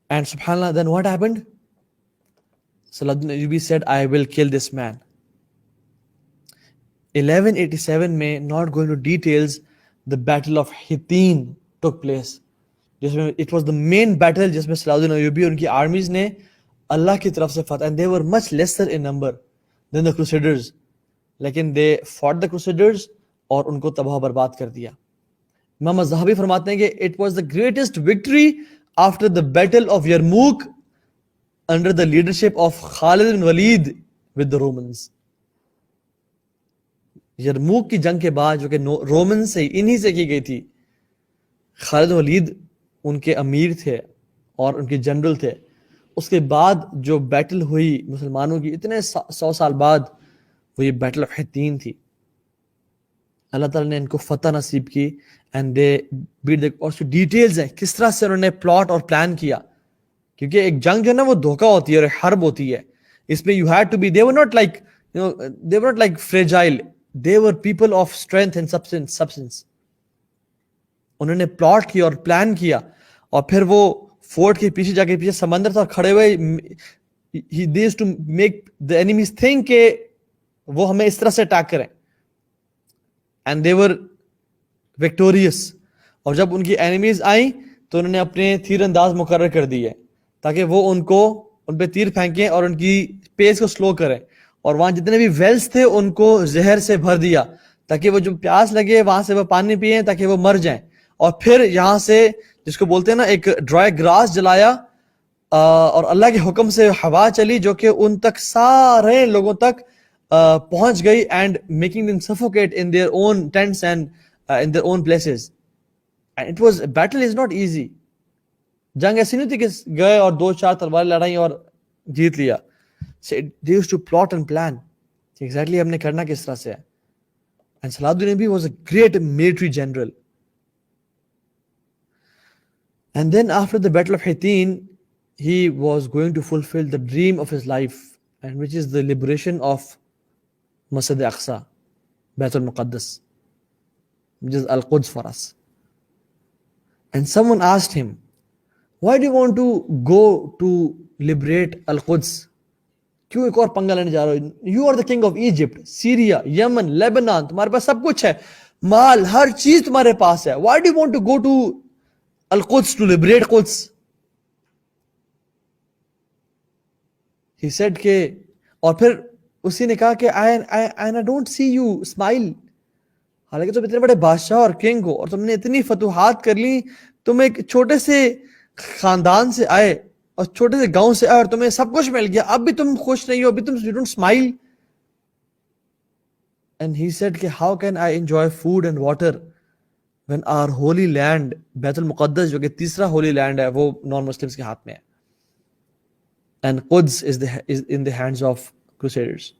And subhanAllah, then what happened? Salahuddin Ayyubi said, I will kill this man. 1187 میں, not going to details, the battle of Hittin took place. جس میں it was the main battle جس میں صلاح الدین ایوبی اور ان کی armies نے اللہ کی طرف سے فتح, and they were much lesser in number than the crusaders, لیکن دے فاٹ دا کروسیڈرز اور ان کو تباہ برباد کر دیا. امام الذہبی فرماتے ہیں کہ it was the greatest victory after the battle of Yarmouk under the leadership of Khalid bin Walid with the Romans. Yarmouk کی جنگ کے بعد جو کہ رومن سے انہی سے کی گئی تھی, خالد ولید ان کے امیر تھے اور ان کے جنرل تھے, اس کے بعد جو بیٹل ہوئی مسلمانوں کی اتنے 100 سال بعد, وہ یہ بیٹل آف حطین تھی. اللہ تعالیٰ نے ان کو فتح نصیب کی, اینڈ دے بیٹ دا, اور ڈیٹیلز ہیں کس طرح سے انہوں نے پلاٹ اور پلان کیا, کیونکہ ایک جنگ جو ہے نا وہ دھوکہ ہوتی ہے اور ایک حرب ہوتی ہے. اس میں you had to be, they were not like they were not like fragile, they were people of strength and substance. انہوں نے پلاٹ کیا اور پلان کیا, اور پھر وہ فورٹ کے پیچھے جا کے, پیچھے سمندر تھا کھڑے ہوئے, they used to make the enemies think کہ وہ ہمیں اس طرح سے اٹیک کریں, and they were victorious. اور جب ان کی اینیمیز آئیں تو انہوں نے اپنے تیر انداز مقرر کر دیے تاکہ وہ ان پہ تیر پھینکیں اور ان کی پیس کو سلو کریں, اور وہاں جتنے بھی ویلز تھے ان کو زہر سے بھر دیا تاکہ وہ جو پیاس لگے وہاں سے وہ پانی پئیں تاکہ وہ مر جائیں. اور پھر یہاں سے جس کو بولتے ہیں نا ایک ڈرائی گراس جلایا, اور اللہ کے حکم سے ہوا چلی جو کہ ان تک سارے لوگوں تک پہنچ گئی, and making them suffocate in their own tents and in their own places. And it was, battle is not easy. جنگ ایسی نہیں تھی کہ گئے اور 2-4 تلواریں لڑائیں اور جیت لیا. So they used to plot and plan. Exactly ہم نے کرنا کس طرح سے ہے. And Salahuddin Ayyubi was a great military general. And then after the battle of Hittin, he was going to fulfill the dream of his life, and which is the liberation of Masjid Aqsa, Bayt al-Muqaddas, which is Al-Quds for us. And someone asked him, why do you want to go to liberate Al-Quds? کیوں ایک اور پنگا لینے جا رہے ہو؟ You are the king of Egypt, Syria, Yemen, Lebanon, تمہارے پاس سب کچھ ہے, مال, ہر چیز تمہارے پاس ہے. Why do you want to go to Al-Quds to liberate Quds? He said کہ, اور پھر اسی نے کہا کہ I don't see you smile. حالانکہ تم اتنے بڑے بادشاہ اور کنگ ہو اور تم نے اتنی فتوحات کر لی, تم ایک چھوٹے سے خاندان سے آئے اور چھوٹے سے گاؤں سے آئے اور تمہیں سب کچھ مل گیا, اب بھی تم خوش نہیں ہو, ابھی تم you don't smile. And he said کہ how can I enjoy food and water when our holy land, بیت المقدس جو کہ تیسرا ہولی لینڈ ہے, وہ نان مسلمس کے ہاتھ میں ہے, and Quds is in the hands of crusaders.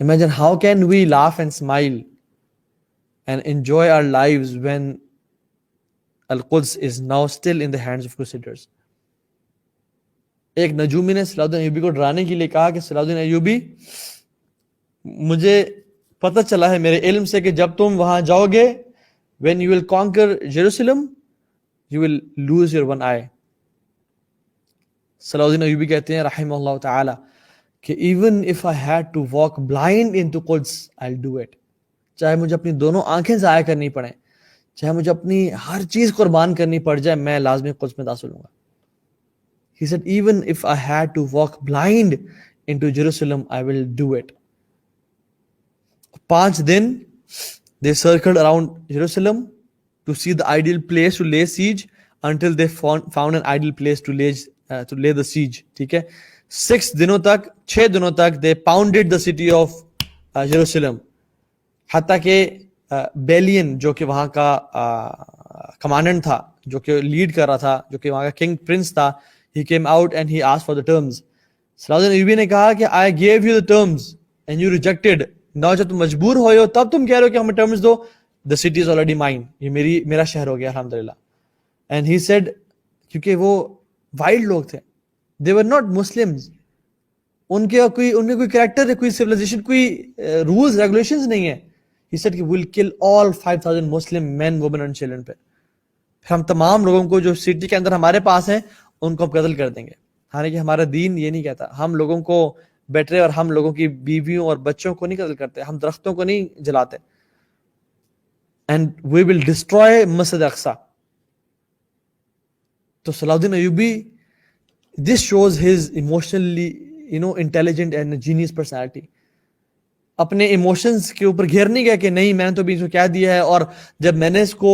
Imagine how can we laugh and smile and enjoy our lives when Al-Quds is now still in the hands of crusaders. ایک نجومی نے صلاح الدین ایوبی کو ڈرانے کے لیے کہا کہ صلاح الدین ایوبی, مجھے پتہ چلا ہے میرے علم سے کہ جب تم وہاں جاؤ گے, when you will conquer Jerusalem, you will lose your one eye. صلاح الدین ایوبی کہتے ہیں رحمہ اللہ تعالی کہ even if I had to walk blind into Quds, I'll do it. چاہے مجھے اپنی دونوں آنکھیں ضائع کرنی پڑیں, چاہے مجھے اپنی ہر چیز قربان کرنی پڑ جائے, میں لازمی قدس میں داخل ہوں گا. He said even if I had to walk blind into Jerusalem, I will do it. 5 then they circled around Jerusalem to see the ideal place to lay siege until they found an ideal place to lay the siege. ٹھیک ہے, 6 دنوں تک they pounded the city of Jerusalem, حتیٰ کہ billion جو کہ وہاں کا کمانڈنٹ تھا, جو کہ لیڈ کر رہا تھا, جو کہ وہاں کا کنگ پرنس تھا, he came out and he asked for the terms. صلاح الدین ایوبی نے کہا کہ I gave you the terms and you rejected. now جب تم مجبور ہوئے ہو تب تم کہہ رہے ہو کہ ہمیں terms do. the city is already mine, یہ میرا شہر ہو گیا الحمدللہ. and he said, کیونکہ وہ وائلڈ لوگ تھے, they were not Muslims, ان میں کوئی کریکٹر, کوئی civilization, کوئی rules regulations نہیں ہے. he said we'll kill all 5,000 Muslim men, women and children. پھر ہم تمام لوگوں کو جو سٹی کے اندر ہمارے پاس ہیں ان کو ہم قتل کر دیں گے. حالانکہ ہمارا دین یہ نہیں کہتا, ہم لوگوں کو بیٹرے اور ہم لوگوں کی بیویوں اور بچوں کو نہیں قتل کرتے, ہم درختوں کو نہیں جلاتے. and we will destroy Masjid Aqsa. تو Salahuddin Ayyubi, this shows his emotionally intelligent and genius personality. اپنے ایموشنز کے اوپر گھیر نہیں گیا کہ نہیں میں نے تو بھی اس کو کہہ دیا ہے، اور جب میں نے اس کو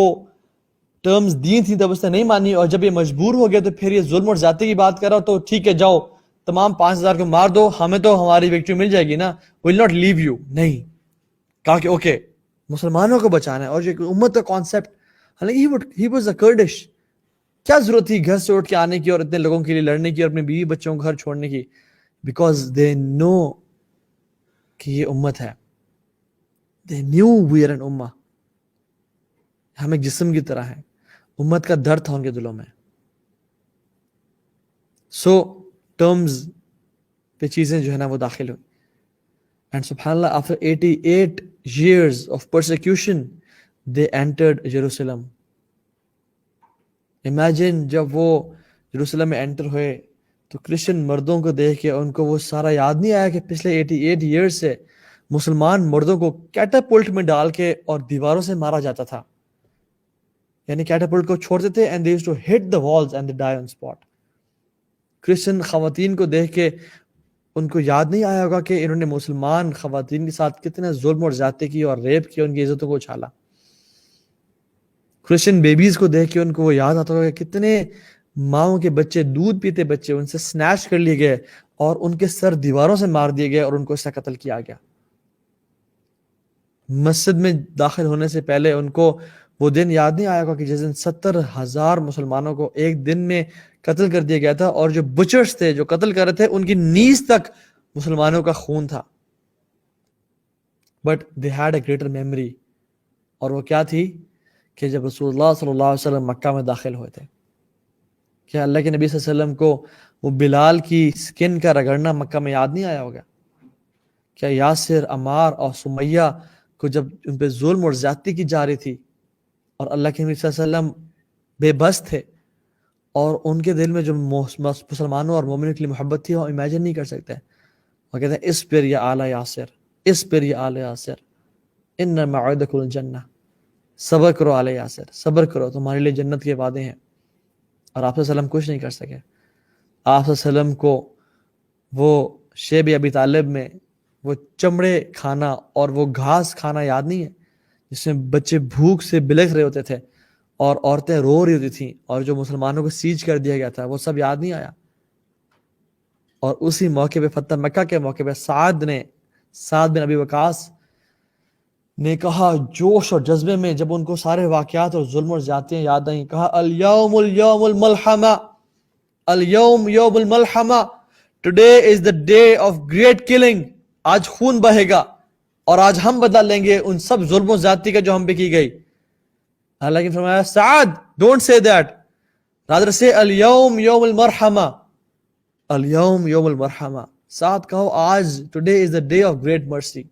ٹرمز دی تھی تب اس نے نہیں مانی، اور جب یہ مجبور ہو گیا تو پھر یہ ظلم اور زیادتی کی بات کر رہا، تو ٹھیک ہے جاؤ تمام 5,000 کو مار دو، ہمیں تو ہماری وکٹری مل جائے گی نا، ول ناٹ لیو یو. نہیں، کہا کہ اوکے مسلمانوں کو بچانا ہے. اور جو امت کا کانسیپٹ، حالانکہ ہی واز اے کرڈش، کیا ضرورت تھی گھر سے اٹھ کے آنے کی اور اتنے لوگوں کے لیے لڑنے کی اور اپنے بیوی بچوں کو گھر چھوڑنے کی؟ بیکاز دے نو کہ یہ امت ہے. They knew we are an ummah. ہم ایک جسم کی طرح ہیں، امت کا درد تھا ان کے دلوں میں. سو ٹرمز پہ چیزیں جو ہے نا وہ داخل ہوئی. اینڈ سبحان اللہ after 88 years of persecution they entered Jerusalem. Imagine جب وہ یروشلم میں انٹر ہوئے تو کرسچن مردوں کو دیکھ کے ان کو وہ سارا یاد نہیں آیا کہ پچھلے 88 ایئرز سے مسلمان مردوں کو کیٹاپلٹ میں ڈال کے اور دیواروں سے مارا جاتا تھا. یعنی کیٹاپلٹ کو چھوڑتے تھے and they used to hit the walls and they die on spot. Christian خواتین کو دیکھ کے ان کو یاد نہیں آیا ہوگا کہ انہوں نے مسلمان خواتین کے ساتھ کتنے ظلم اور زیادتی کی اور ریپ کی، ان کی عزتوں کو اچھالا. کرسچن بیبیز کو دیکھ کے ان کو وہ یاد آتا ہوگا کہ کتنے ماؤں کے بچے، دودھ پیتے بچے ان سے سنیچ کر لیے گئے اور ان کے سر دیواروں سے مار دیے گئے اور ان کو اس سے قتل کیا گیا. مسجد میں داخل ہونے سے پہلے ان کو وہ دن یاد نہیں آیا گا کہ جس دن 70,000 مسلمانوں کو ایک دن میں قتل کر دیا گیا تھا، اور جو بچرز تھے جو قتل کر رہے تھے ان کی نیز تک مسلمانوں کا خون تھا. But they had a greater memory, اور وہ کیا تھی کہ جب رسول اللہ صلی اللہ علیہ وسلم مکہ میں داخل ہوئے تھے، کیا اللہ کے نبی صلی اللہ علیہ وسلم کو وہ بلال کی سکن کا رگڑنا مکہ میں یاد نہیں آیا ہوگا؟ کیا یاسر، عمار اور سمیہ کو جب ان پہ ظلم اور زیادتی کی جا رہی تھی اور اللہ کے نبی صلی اللہ علیہ وسلم بے بس تھے، اور ان کے دل میں جو مسلمانوں اور مومنوں کے لیے محبت تھی وہ امیجن نہیں کر سکتے. وہ کہتے ہیں اس پر یا آل یاسر، اس پر یا آل یاسر، ان موعدکم الجنہ، صبر کرو آل یاسر، صبر کرو تمہارے لیے جنت کے وعدے ہیں. اور آپ صلی اللہ علیہ وسلم کچھ نہیں کر سکے. آپ صلی اللہ علیہ وسلم کو وہ شیب ابی طالب میں وہ چمڑے کھانا اور وہ گھاس کھانا یاد نہیں ہے جس میں بچے بھوک سے بلک رہے ہوتے تھے اور عورتیں رو رہی ہوتی تھیں، اور جو مسلمانوں کو سیج کر دیا گیا تھا وہ سب یاد نہیں آیا؟ اور اسی موقع پہ فتح مکہ کے موقع پہ سعد بن ابی وقاص نے کہا جوش اور جذبے میں، جب ان کو سارے واقعات اور ظلم اور زیادتیاں یاد آئیں، کہا الیوم الملحمہ، الیوم یوم الملحمہ، today is the day of great killing. آج خون بہے گا اور آج ہم بدلہ لیں گے ان سب ظلم و زیادتی کا جو ہم پہ کی گئی. اللہ نے فرمایا سعد ڈونٹ سے دیٹ، رادر سے الیوم یوم المرحمہ، الیوم یوم المرحمہ. سعد کہو آج today is the day of great مرسی،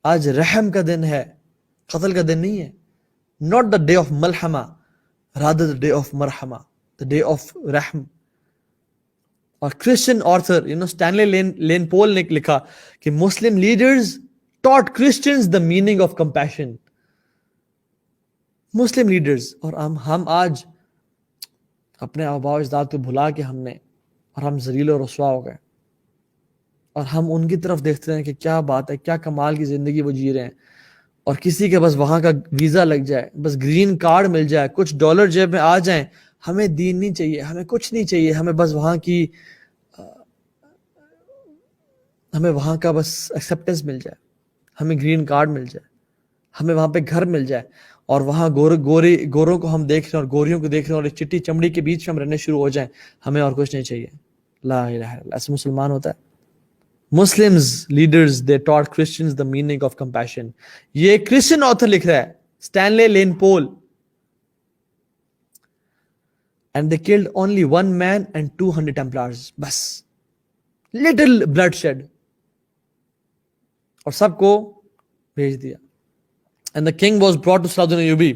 آج رحم کا دن ہے، قتل کا دن نہیں ہے. not the day of ملحمہ، rather the day of مرحمہ، the day of رحم. اور کرسچن آرتھر اسٹینلے لین پول نے لکھا کہ Muslim leaders taught Christians the meaning of compassion. Muslim leaders, اور ہم آج اپنے آباء و اجداد کو بھلا کے اور ہم ذلیل و رسوا ہو گئے، اور ہم ان کی طرف دیکھتے ہیں کہ کیا بات ہے، کیا کمال کی زندگی وہ جی رہے ہیں، اور کسی کے بس وہاں کا ویزا لگ جائے، بس گرین کارڈ مل جائے، کچھ ڈالر جیب میں آ جائیں، ہمیں دین نہیں چاہیے، ہمیں کچھ نہیں چاہیے، ہمیں بس ہمیں وہاں کا بس ایکسیپٹنس مل جائے، ہمیں گرین کارڈ مل جائے، ہمیں وہاں پہ گھر مل جائے، اور وہاں گوروں کو ہم دیکھ رہے ہیں اور گوریوں کو دیکھ رہے ہیں اور ایک چٹی چمڑی کے بیچ میں ہم رہنے شروع ہو جائیں، ہمیں اور کچھ نہیں چاہیے. لا الہ الا اللہ. ایسے مسلمان ہوتا ہے؟ Muslims leaders they taught Christians the meaning of compassion. یہ کرسچن آتھر لکھ رہا ہے، Stanley Lane Poole. And they killed only one man and 200 Templars. بس little bloodshed. اور سب کو بھیج دیا. And the king was brought to Salahuddin Ayyubi.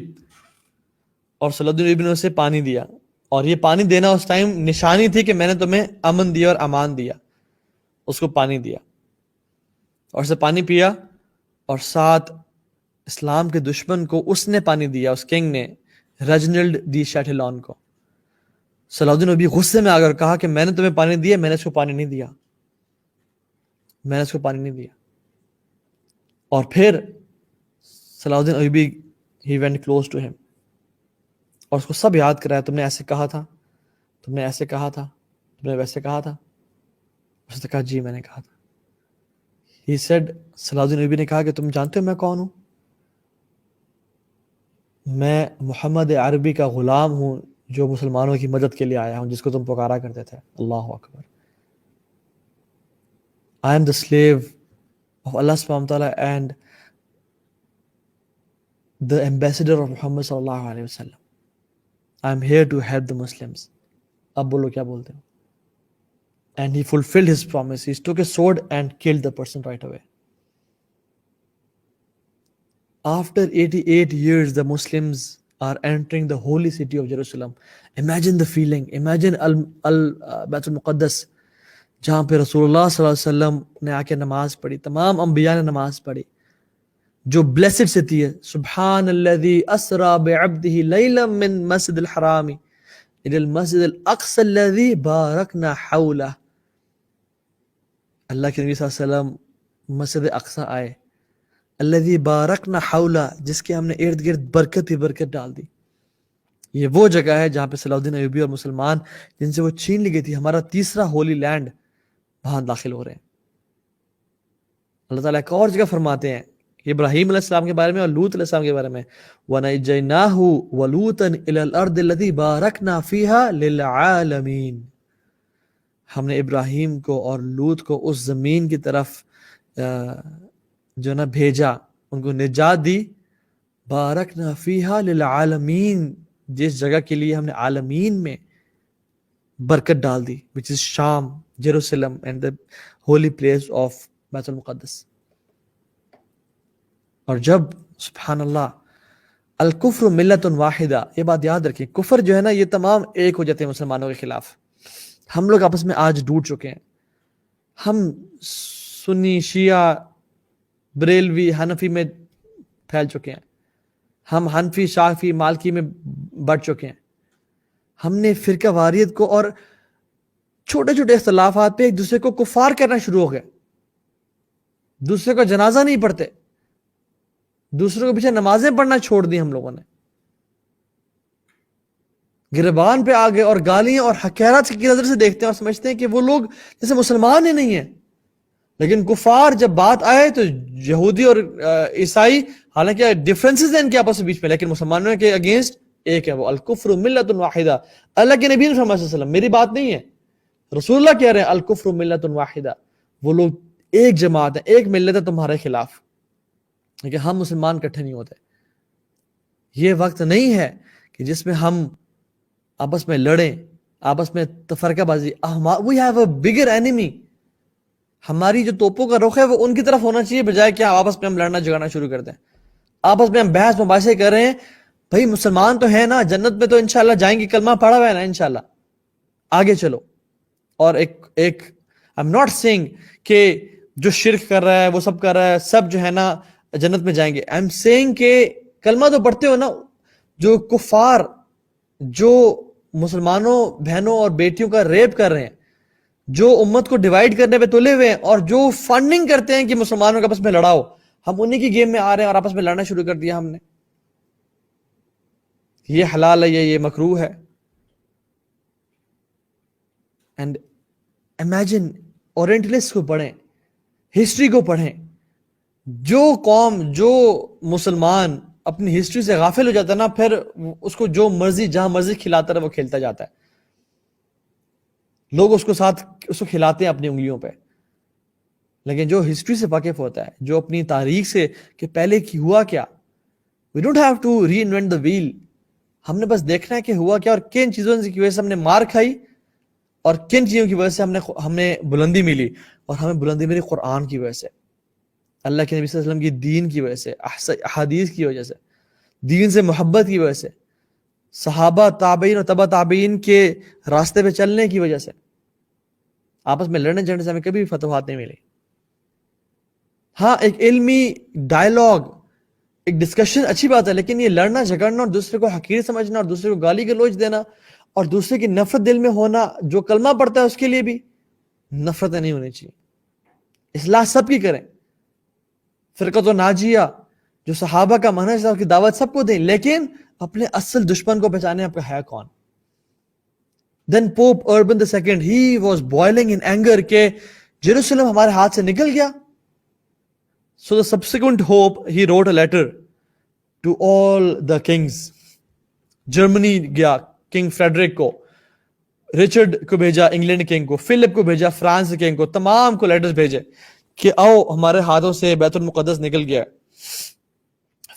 اور Salahuddin Ayyubi نے اسے پانی دیا، اور یہ پانی دینا اس ٹائم نشانی تھی کہ میں نے تمہیں امن دیا اور امان دیا. اس کو پانی دیا اور اسے پانی پیا، اور ساتھ اسلام کے دشمن کو اس نے پانی دیا، اس کنگ نے، ریجنلڈ دی شیٹلان کو. صلاح الدین ایوبی غصے میں آ کر کہا کہ میں نے تمہیں پانی دیا، میں نے اس کو پانی نہیں دیا، میں نے اس کو پانی نہیں دیا. اور پھر صلاح الدین Ayubi he went close to him اور اس کو سب یاد کرایا، تم نے ایسے کہا تھا، تم نے ایسے کہا تھا، تم نے ویسے کہا تھا. اس نے کہا جی میں نے کہا تھا. He said, صلاح الدین ایوبی نے کہا کہ تم جانتے ہو میں کون ہوں؟ میں محمد عربی کا غلام ہوں جو مسلمانوں کی مدد کے لیے آیا ہوں، جس کو تم پکارا کرتے تھے. اللہ اکبر. I am the slave of Allah subhanahu wa ta'ala and the ambassador of Muhammad sallallahu alayhi wa sallam. I am here to help the Muslims. اب بولو کیا بولتے ہو. And he fulfilled his promise. He took a sword and killed the person right away. After 88 years, the Muslims are entering the holy city of Jerusalem. Imagine the feeling. Imagine Bayt al-Muqaddas, جہاں پہ رسول اللہ صلی اللہ علیہ وسلم نے آ کے نماز پڑھی، تمام انبیاء نے نماز پڑھی، جو بلیسڈ سٹی ہے. سبحان الذی اسرا بعبدہ لیلا من مسجد الحرام الی المسجد الاقصی الذی بارکنا حولہ. اللہ کے نبی صلی اللہ علیہ وسلم مسجد اقصی آئے، الذی بارکنا حولہ، جس کے ہم نے ارد گرد برکت ہی برکت ڈال دی. یہ وہ جگہ ہے جہاں پہ صلاح الدین ایوبی اور مسلمان جن سے وہ چھین لی گئی تھی، ہمارا تیسرا ہولی لینڈ، وہاں داخل ہو رہے ہیں. اللہ تعالیٰ ایک اور جگہ فرماتے ہیں ابراہیم علیہ السلام کے بارے میں اور لوط علیہ السلام کے بارے میں، وَنَجَّيْنَاهُ وَلُوطًا إِلَى الْأَرْضِ الَّتِي بَارَكْنَا فِيهَا لِلْعَالَمِينَ. ہم نے ابراہیم کو اور لوط کو اس زمین کی طرف جو نا بھیجا، ان کو نجات دی. بارکنا فیہا للعالمین، جس جگہ کے لیے ہم نے عالمین میں برکت ڈال دی، which is شام، Jerusalem and the holy place of بیت المقدس. اور جب سبحان اللہ الکفر ملت واحدہ، یہ بات یاد رکھیں، کفر جو ہے نا یہ تمام ایک ہو جاتے ہیں مسلمانوں کے خلاف. ہم لوگ آپس میں آج ڈوٹ چکے ہیں. ہم سنی، شیعہ، بریلوی، حنفی میں پھیل چکے ہیں. ہم حنفی، شافعی، مالکی میں بڑھ چکے ہیں. ہم نے فرقہ واریت کو اور چھوٹے چھوٹے اختلافات پہ ایک دوسرے کو کفار کرنا شروع ہو گئے. دوسرے کو جنازہ نہیں پڑھتے، دوسرے کو پیچھے نمازیں پڑھنا چھوڑ دی. ہم لوگوں نے گربان پہ آ گئے اور گالیاں اور حقیرت کی نظر سے دیکھتے ہیں اور سمجھتے ہیں کہ وہ لوگ جیسے مسلمان ہی نہیں ہیں. لیکن کفار جب بات آئے تو یہودی اور عیسائی، حالانکہ ڈفرینسز ہیں ان کے آپس میں بیچ میں، لیکن مسلمانوں کے اگینسٹ ایک ہے، وہ الکفر ملت واحدہ. اللہ کے نبی صلی اللہ علیہ وسلم، میری بات نہیں ہے، رسول اللہ کہہ رہے ہیں الکفر ملت واحدہ. وہ لوگ ایک جماعت ہے، ایک ملت ہے تمہارے خلاف، لیکن ہم مسلمان اکٹھے نہیں ہوتے. یہ وقت نہیں ہے کہ جس میں ہم آپس میں لڑیں، آپس میں تفرقہ بازی. We have a bigger enemy. ہماری جو توپوں کا رخ ہے وہ ان کی طرف ہونا چاہیے، بجائے کہ آپس میں ہم لڑنا جھگڑنا شروع کر دیں. آپس میں ہم بحث مباحثے کر رہے ہیں. بھائی مسلمان تو ہیں نا، جنت میں تو انشاءاللہ جائیں گے، کلمہ پڑھا ہوا ہے نا انشاءاللہ، آگے چلو. اور ایک I'm not saying کہ جو شرک کر رہا ہے وہ سب کر رہا ہے سب جو ہے نا جنت میں جائیں گے. I'm saying کہ کلمہ تو پڑھتے ہو نا. جو کفار جو مسلمانوں بہنوں اور بیٹیوں کا ریپ کر رہے ہیں، جو امت کو ڈیوائیڈ کرنے پہ تلے ہوئے ہیں، اور جو فنڈنگ کرتے ہیں کہ مسلمانوں کے آپس میں لڑاؤ، ہم انہی کی گیم میں آ رہے ہیں اور آپس میں لڑنا شروع کر دیا ہم نے. یہ حلال ہے، یہ مکروہ ہے. اینڈ امیجن، اورینٹلسٹ کو پڑھیں، ہسٹری کو پڑھیں. جو قوم، جو مسلمان اپنی ہسٹری سے غافل ہو جاتا ہے نا، پھر اس کو جو مرضی جہاں مرضی کھلاتا رہے وہ کھیلتا جاتا ہے. لوگ اس کو کھلاتے ہیں اپنی انگلیوں پہ. لیکن جو ہسٹری سے واقف ہوتا ہے، جو اپنی تاریخ سے کہ پہلے کی ہوا کیا، we don't have to reinvent the wheel. ہم نے بس دیکھنا ہے کہ ہوا کیا اور کن چیزوں کی وجہ سے ہم نے مار کھائی اور کن چیزوں کی وجہ سے ہمیں بلندی ملی. اور ہمیں بلندی ملی قرآن کی وجہ سے، اللہ کے نبی صلی اللہ علیہ وسلم کی دین کی وجہ سے، احادیث کی وجہ سے، دین سے محبت کی وجہ سے، صحابہ، تابعین اور تبع تابعین کے راستے پہ چلنے کی وجہ سے. آپس میں لڑنے جھگڑنے سے ہمیں کبھی فتوحات نہیں ملی. ہاں ایک علمی ڈائلاگ، ایک ڈسکشن اچھی بات ہے، لیکن یہ لڑنا جھگڑنا اور دوسرے کو حقیر سمجھنا اور دوسرے کو گالی گلوچ دینا اور دوسرے کی نفرت دل میں ہونا، جو کلمہ پڑھتا ہے اس کے لیے بھی نفرتیں نہیں ہونی چاہیے. اصلاح سب کی کریں، فرقت و ناجیہ جو صحابہ کا منہج تھا کی دعوت سب کو دیں، لیکن اپنے اصل دشمن کو پہچانے آپ کا ہے کون. Then Pope Urban II, he was boiling in anger کہ جیروسلم ہمارے ہاتھ سے نکل گیا. So the subsequent hope, he wrote a letter to all the kings. Germany گیا کنگ فریڈرک کو، رچرڈ کو بھیجا انگلینڈ کنگ کو، فلپ کو بھیجا فرانس کنگ کو، تمام کو لیٹرز بھیجے کہ آؤ ہمارے ہاتھوں سے بیت المقدس نکل گیا.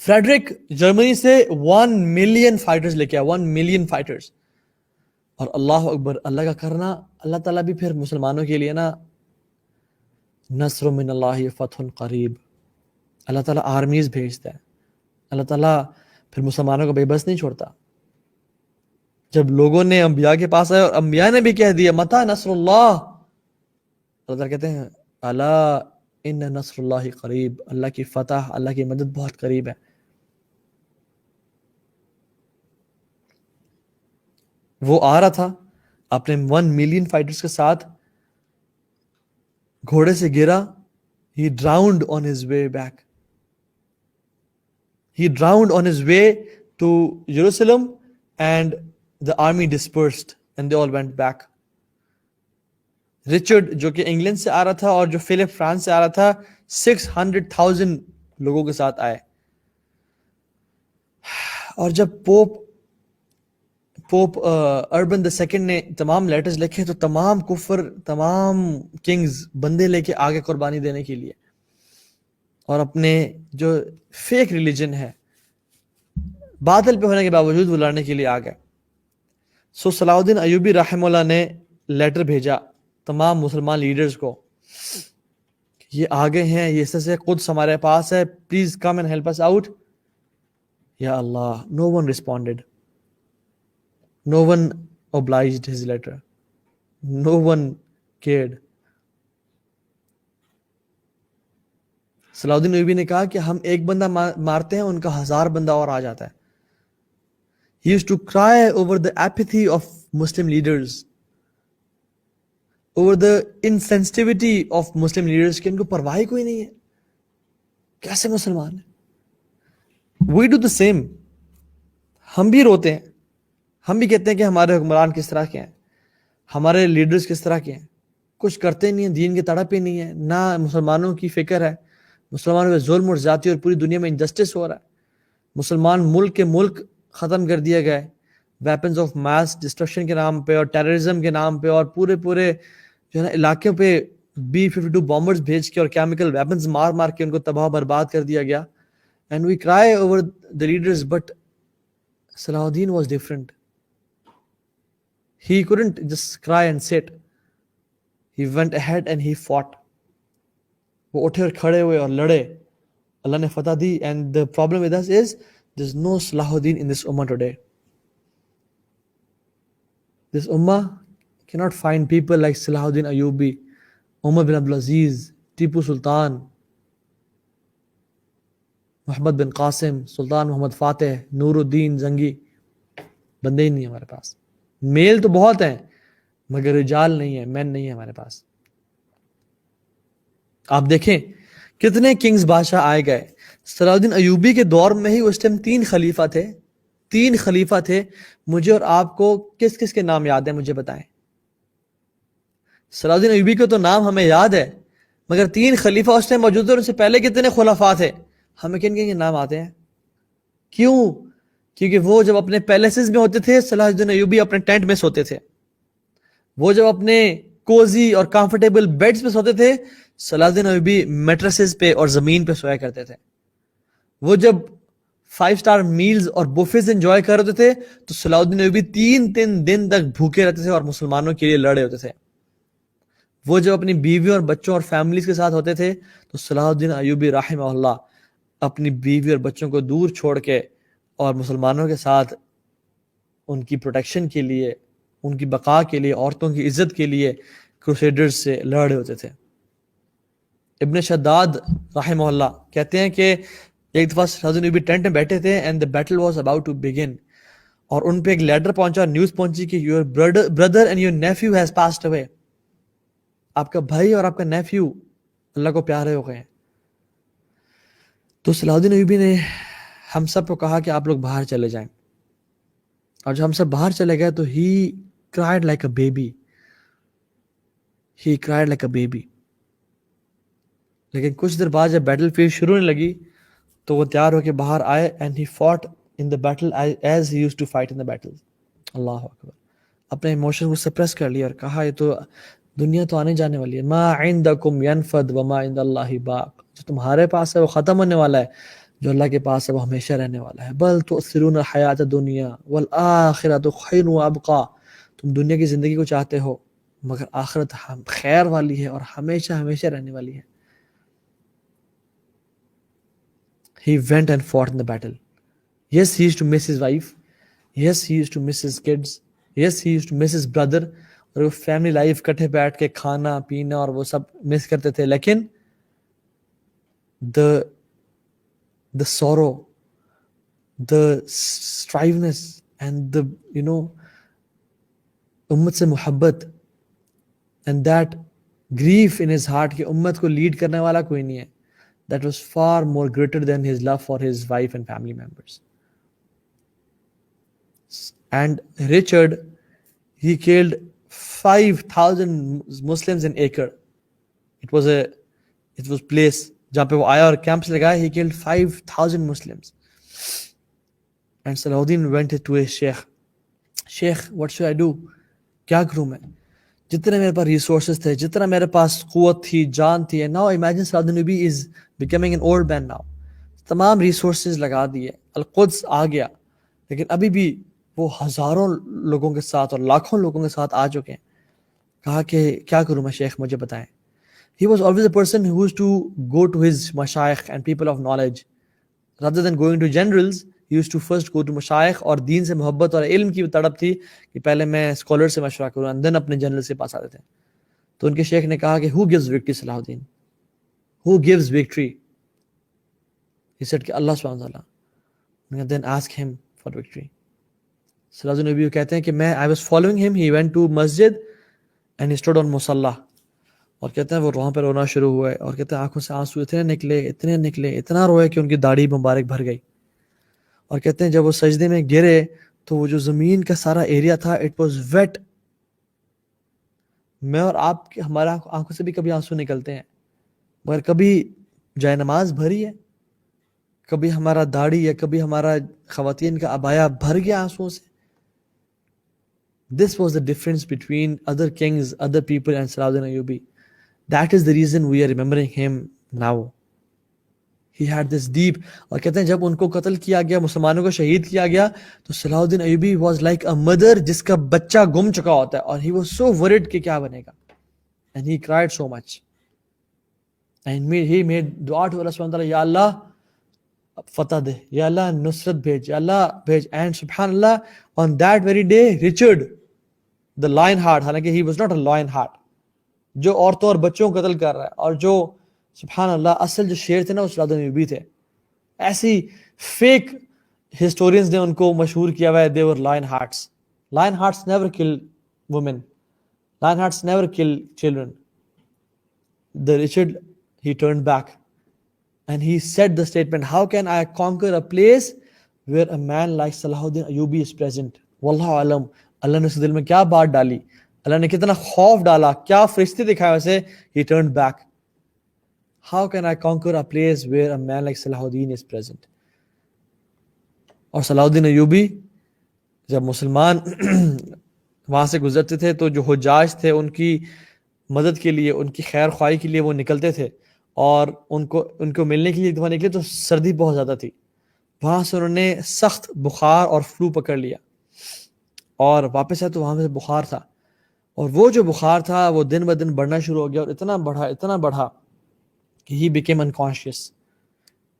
فریڈرک جرمنی سے 1 ملین فائٹرز لے کے آیا، 1 ملین فائٹرز. اور اللہ اکبر، اللہ کا کرنا، اللہ تعالیٰ بھی پھر مسلمانوں کے لیے نا نصر من اللہ فتح قریب، اللہ تعالیٰ آرمیز بھیجتا ہے. اللہ تعالیٰ پھر مسلمانوں کو بے بس نہیں چھوڑتا. جب لوگوں نے انبیاء کے پاس آئے اور انبیاء نے بھی کہہ دیا متی نصر اللہ، اللہ تعالیٰ کہتے ہیں الا ان نصر اللہ قریب، اللہ کی فتح، اللہ کی مدد بہت قریب ہے. وہ آ رہا تھا اپنے 1 ملین فائٹرز کے ساتھ، گھوڑے سے گرا، he drowned on his way back. He drowned on his way to Jerusalem and the army dispersed and they all went back. Richard جو کہ انگلینڈ سے آ رہا تھا اور جو فلپ فرانس سے آ رہا تھا 600,000 لوگوں کے ساتھ آئے. اور جب پوپ اربن II نے تمام لیٹرز لکھے تو تمام کفر، تمام کنگز بندے لے کے آگے قربانی دینے کے لیے اور اپنے جو فیک ریلیجن ہے باطل پہ ہونے کے باوجود وہ لڑنے کے لیے آ گئے. سو صلاح الدین ایوبی رحمہ اللہ نے لیٹر بھیجا تمام مسلمان لیڈرز کو، یہ آگے ہیں، یہ اس سے قدس ہمارے پاس ہے، please come and help us out. یا اللہ، no one responded. No one obliged his letter. No one cared. صلاح الدین ایوبی نے کہا کہ ہم ایک بندہ مارتے ہیں، ان کا 1000 بندہ اور آ جاتا ہے. He used to cry over the apathy of Muslim leaders, over the insensitivity of Muslim leaders کہ ان کو پرواہ کوئی نہیں ہے، کیسے مسلمان ہیں. We do the same. ہم بھی روتے ہیں، ہم بھی کہتے ہیں کہ ہمارے حکمران کس طرح کے ہیں، ہمارے لیڈرز کس طرح کے ہیں، کچھ کرتے نہیں ہیں، دین کی تڑپ ہی نہیں ہے، نہ مسلمانوں کی فکر ہے، مسلمانوں پہ ظلم اور زیادتی اور پوری دنیا میں انجسٹس ہو رہا ہے. مسلمان ملک کے ملک ختم کر دیے گئے ویپنز آف ماس ڈسٹرکشن کے نام پہ اور ٹیررزم کے نام پہ، اور پورے جو ہے نا علاقوں پہ B-52 بامبرز بھیج کے اور کیمیکل ویپنز مار کے ان کو تباہ برباد کر دیا گیا. اینڈ وی کرائی over the leaders, but Salahuddin was different. He couldn't just cry and sit. He went ahead and he fought. وہ اٹھے اور کھڑے ہوئے اور لڑے، اللہ نے فتح دی. And the problem with us is there's no Salahuddin in this ummah today. This ummah cannot find people like Salahuddin Ayyubi, Umar bin Abdul Aziz, Tipu Sultan, محمد بن قاسم، سلطان محمد فاتح، نور الدین زنگی. بندے ہی نہیں ہمارے پاس. میل تو بہت ہیں مگر رجال نہیں ہے، مین نہیں ہے ہمارے پاس. آپ دیکھیں کتنے کنگز بادشاہ آئے گئے. صلاح الدین ایوبی کے دور میں ہی اس ٹائم 3 خلیفہ تھے. 3 خلیفہ تھے. مجھے اور آپ کو کس کس کے نام یاد ہیں مجھے بتائیں. صلاح الدین ایوبی کے تو نام ہمیں یاد ہے، مگر 3 خلیفہ اس ٹائم موجود تھے اور اس سے پہلے کتنے خلفاء تھے، ہمیں کن کے نام آتے ہیں؟ کیوں؟ کیونکہ وہ جب اپنے پیلیسز میں ہوتے تھے صلاح الدین ایوبی اپنے ٹینٹ میں سوتے تھے. وہ جب اپنے کوزی اور کمفرٹیبل بیڈز پہ سوتے تھے صلاح الدین ایوبی میٹریسز پہ اور زمین پہ سویا کرتے تھے. وہ جب 5 سٹار میلز اور بوفیز انجوائے کر رہے تھے تو صلاح الدین ایوبی 3 دن تک بھوکے رہتے تھے اور مسلمانوں کے لیے لڑے ہوتے تھے. وہ جب اپنی بیویوں اور بچوں اور فیملیز کے ساتھ ہوتے تھے تو صلاح الدین ایوبی رحمہ اللہ اپنی بیوی اور بچوں کو دور چھوڑ کے اور مسلمانوں کے ساتھ ان کی پروٹیکشن کے لیے، ان کی بقا کے لیے، عورتوں کی عزت کے لیے کروسیڈرز سے لڑ رہے ہوتے تھے. ابن شداد رحمہ اللہ کہتے ہیں کہ ایک دفعہ صلاح الدین ایوبی ٹینٹ میں بیٹھے تھے and the battle was about to begin. اور ان پہ ایک لیٹر پہنچا, نیوز پہنچی کہ your brother and your nephew has passed away, آپ کا بھائی اور آپ کا نیفیو اللہ کو پیارے ہو گئے ہیں. تو صلاح الدین ایوبی نے ہم سب کو کہا کہ آپ لوگ باہر چلے جائیں, اور جب ہم سب باہر چلے گئے تو ہی cried like a baby, he cried like a baby. لیکن کچھ دیر بعد جب بیٹل فیلڈ شروع ہونے لگی تو وہ تیار ہو کے باہر آئے, and he fought in the battle as he used to fight in the battle. اللہ اکبر. اپنے ایموشن کو سپریس کر لیا اور کہا یہ تو دنیا تو آنے جانے والی ہے. ما عندکم ینفد وما عند اللہ باق, جو تمہارے پاس ہے وہ ختم ہونے والا ہے, جو اللہ کے پاس ہے وہ ہمیشہ رہنے والا ہے. بل تؤثرون الحیات الدنیا والآخرۃ خیر وابقا, تم دنیا کی زندگی کو چاہتے ہو مگر آخرت خیر والی ہے اور ہمیشہ ہمیشہ رہنے والی ہے. He went and fought in the battle. Yes, he used to miss his wife. Yes, he used to miss his kids. Yes, he used to miss his brother. اور وہ فیملی لائف کٹھے بیٹھ کے کھانا پینا اور وہ سب مس کرتے تھے. لیکن the sorrow, the striveness and the امت سے محبت and that grief in his heart کہ امت کو لیڈ کرنے والا کوئی نہیں ہے, that was far more greater than his love for his wife and family members. And Richard, he killed 5,000 Muslims in Acre. It was place جہاں پہ وہ آیا اور کیمپس لگایا. He killed 5,000 Muslims. And Salahuddin went to his Sheikh, what should I do? کیا کروں میں؟ جتنے میرے پاس ریسورسز تھے, جتنا میرے پاس قوت تھی, جان تھی. And now imagine Salahuddin Ayyubi is becoming an old man now. تمام ریسورسز لگا دیے, القدس آ گیا, لیکن ابھی بھی وہ ہزاروں لوگوں کے ساتھ اور لاکھوں لوگوں کے ساتھ آ چکے ہیں. کہا کہ کیا کروں میں شیخ, مجھے بتائیں. He was always a person who used to go to his mashayikh and people of knowledge. Rather than going to generals, he used to first go to mashayikh, اور دین سے محبت اور علم کی تڑپ تھی کہ پہلے میں اسکالر سے مشورہ کروں and then اپنے جنرل سے پاس آتے تھے. تو ان کے شیخ نے کہا کہ who gives victory صلاح الدین, who gives victory? He said کہ اللہ سبحانہ وتعالی. Then ask him for victory. صلاح الدین ایوبی کہتے ہیں کہ میں I was following him, he went to masjid and he stood on musalla, اور کہتے ہیں وہ وہاں پہ رونا شروع ہوئے, اور کہتے ہیں آنکھوں سے آنسو اتنے نکلے, اتنا روئے کہ ان کی داڑھی مبارک بھر گئی. اور کہتے ہیں جب وہ سجدے میں گرے تو وہ جو زمین کا سارا ایریا تھا اٹ واز ویٹ. میں اور آپ کے ہمارا آنکھوں سے بھی کبھی آنسو نکلتے ہیں, مگر کبھی جائے نماز بھری ہے, کبھی ہمارا داڑھی ہے, کبھی ہمارا خواتین کا عبایا بھر گیا آنسوؤں سے. This was the difference between other kings, other people and Salahuddin Ayyubi. That is the reason we are remembering him now. He had this deep. اور کہتے ہیں جب ان کو قتل کیا گیا, مسلمانوں کو شہید کیا گیا, تو صلاح الدین Ayubi was like a mother جس کا بچہ گم چکا ہوتا ہے, اور he was so worried کہ کیا بنے گا, and he cried so much and he made دعا to Allah subhanahu wa ta'ala, یا اللہ فتح دے, یا اللہ نصرت بھیج, یا اللہ بھیج. And سبحان اللہ, on that very day Richard the lion heart, حالانکہ he was not a lion heart, جو عورتوں اور بچوں کو قتل کر رہا ہے, اور جو سبحان اللہ اصل جو شیر تھے نا وہ صلاح الدین ایوبی تھے. ایسی فیک ہسٹورینز نے ان کو مشہور کیا ہوا ہے, they were lion hearts. Lion hearts never kill women, lion hearts never kill children. The Richard, he turned back and he said the statement, how can I conquer a place where a man like Salahuddin Ayyubi is present? واللہ علم, اللہ نے اس دل میں کیا بات ڈالی, اللہ نے کتنا خوف ڈالا, کیا فرشتے دکھائے اسے. He turned back. How can I conquer a place where a man like Salahuddin is present? اور صلاح ایوبی جب مسلمان وہاں سے گزرتے تھے تو جو حجاج تھے ان کی مدد کے لیے, ان کی خیر خواہی کے لیے وہ نکلتے تھے, اور ان کو ملنے کے لیے وہاں نکلے تو سردی بہت زیادہ تھی. وہاں سے انہوں نے سخت بخار اور فلو پکڑ لیا, اور واپس آئے تو وہاں سے بخار تھا, اور وہ جو بخار تھا وہ دن بدن بڑھنا شروع ہو گیا, اور اتنا بڑھا کہ he became unconscious.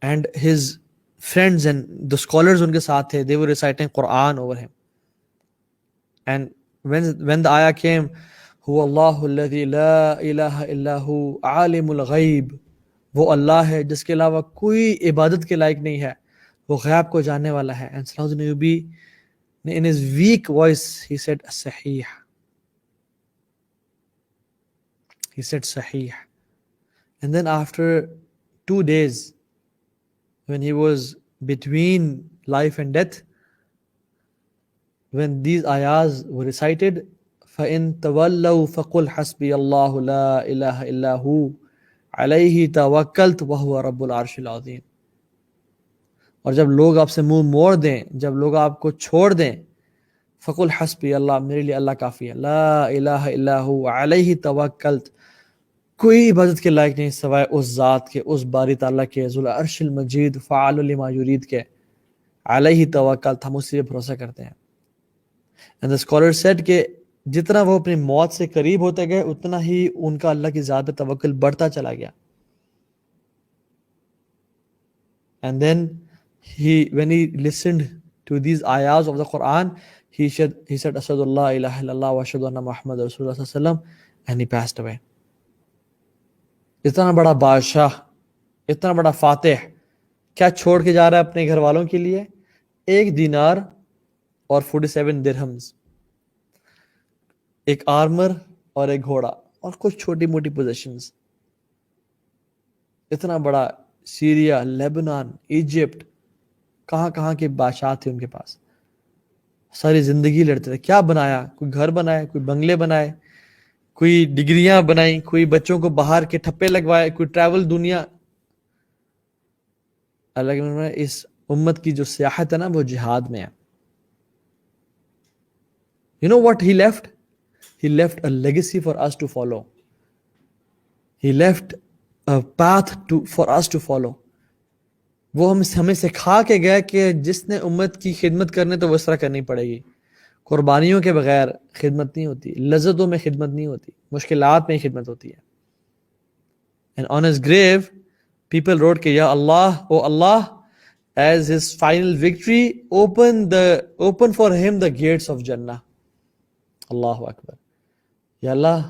And his friends and the scholars ان کے ساتھ تھے, they were reciting Quran over him. And when the ayah came, هو الله الذي لا إله إلا هو عالم الغیب, وہ اللہ ہے جس کے علاوہ کوئی عبادت کے لائق نہیں ہے, وہ غیب کو جاننے والا ہے. And Salahuddin Ayyubi In his weak voice, he said, Sahih. He said, Sahih. And then after 2 days, when he was between life and death, when these ayahs were recited, فَإِن تَوَلَّوْا فَقُلْ حَسْبِيَ اللَّهُ لَا إِلَهَ إِلَّا هُوَ عَلَيْهِ تَوَكَّلْتُ وَهُوَ رَبُّ الْعَرْشِ الْعَظِيمِ. اور جب لوگ آپ سے منہ موڑ دیں، جب لوگ آپ کو چھوڑ دیں، فَقُلْ حَسْبِيَ اللَّهُ، میرے لیے اللہ کافی ہے، لا الہ الا هو علیہ توکلت، کوئی عبادت کے لائق نہیں سوائے اس ذات کے، اس باری تعالیٰ کے، ذو العرش المجید، فعال لما یرید کے، علیہ توکلت، ہم اسی پہ بھروسہ کرتے ہیں. And the scholar said کہ جتنا وہ اپنی موت سے قریب ہوتے گئے اتنا ہی ان کا اللہ کی ذات پہ توکل بڑھتا چلا گیا. And then when he listened to these ayahs of the Quran, he said Ashhadu an la ilaha illallah wa ashhadu anna Muhammad Rasulullah sallallahu alaihi wasallam, and he passed away. اتنا بڑا بادشاہ، اتنا بڑا فاتح، کیا چھوڑ کے جا رہا ہے اپنے گھر والوں کے لیے؟ 1 دینار اور 47 درہمز، ایک آرمر اور ایک گھوڑا اور کچھ چھوٹی موٹی پوزیشنز. اتنا بڑا سیریا، لیبنان، ایجپٹ، کہاں کہاں کے بادشاہ تھے ان کے پاس، ساری زندگی لڑتے تھے. کیا بنایا؟ کوئی گھر بنائے، کوئی بنگلے بنائے، کوئی ڈگریاں بنائیں، کوئی بچوں کو باہر کے ٹھپے لگوائے، کوئی ٹریول دنیا. اللہ کے اس امت کی جو سیاحت ہے نا وہ جہاد میں ہے. You know what he left? He left a legacy for us to follow. He left a path for us to follow. وہ ہمیں سکھا کے گیا کہ جس نے امت کی خدمت کرنے تو وہ اس طرح کرنی پڑے گی. قربانیوں کے بغیر خدمت نہیں ہوتی، لذتوں میں خدمت نہیں ہوتی، مشکلات میں ہی خدمت ہوتی ہے. And on his grave, people wrote کہ یا اللہ، او اللہ, as his final victory, open for him the gates of Jannah. اللہ اکبر. یا اللہ,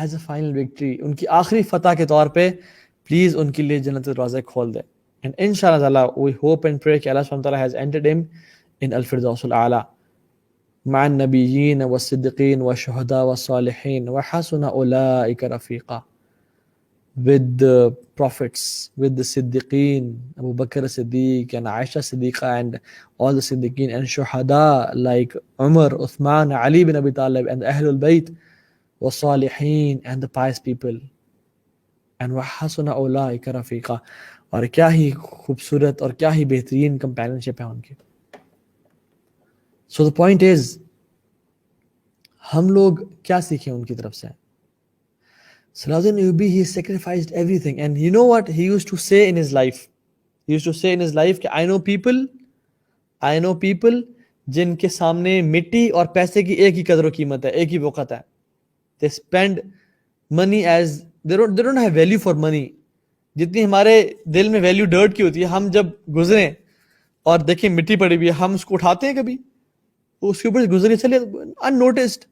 as a final victory, ان کی آخری فتح کے طور پہ پلیز ان کے لیے جنت کے دروازے کھول دے. And inshallah ta'ala, we hope and pray کہ Allah subhanahu wa ta'ala has entered him in al-Firdaus al-A'la مع النبيين والصديقين والشهداء والصالحين وحسن أولئك رفيقا. With the prophets, with the Siddiqeen, Abu Bakr as-Siddiq and Aisha Siddiqa and all the Siddiqeen, and Shuhada like Umar, Uthman, Ali bin Abi Talib and the Ahlul Bayt, was-Salihin and the pious people. And وَحَسُنَ أُولَٰئِكَ رَفِيقًا. اور کیا ہی خوبصورت اور کیا ہی بہترین کمپینشپ ہے ان کی. So the point is, ہم لوگ کیا سیکھیں ان کی طرف سے؟ Salahuddin Ayyubi, he sacrificed everything. And you know what he used to say in his life? He used to say in his life کہ I know people جن کے سامنے مٹی اور پیسے کی ایک ہی قدر و قیمت ہے، ایک ہی وقت ہے. They spend money as they don't have value for money. جتنی ہمارے دل میں ویلیو ڈرٹ کی ہوتی ہے، ہم جب گزریں اور دیکھیں مٹی پڑی ہوئی ہے، ہم اس کو اٹھاتے ہیں کبھی؟ اس کے اوپر گزرے چلے unnoticed.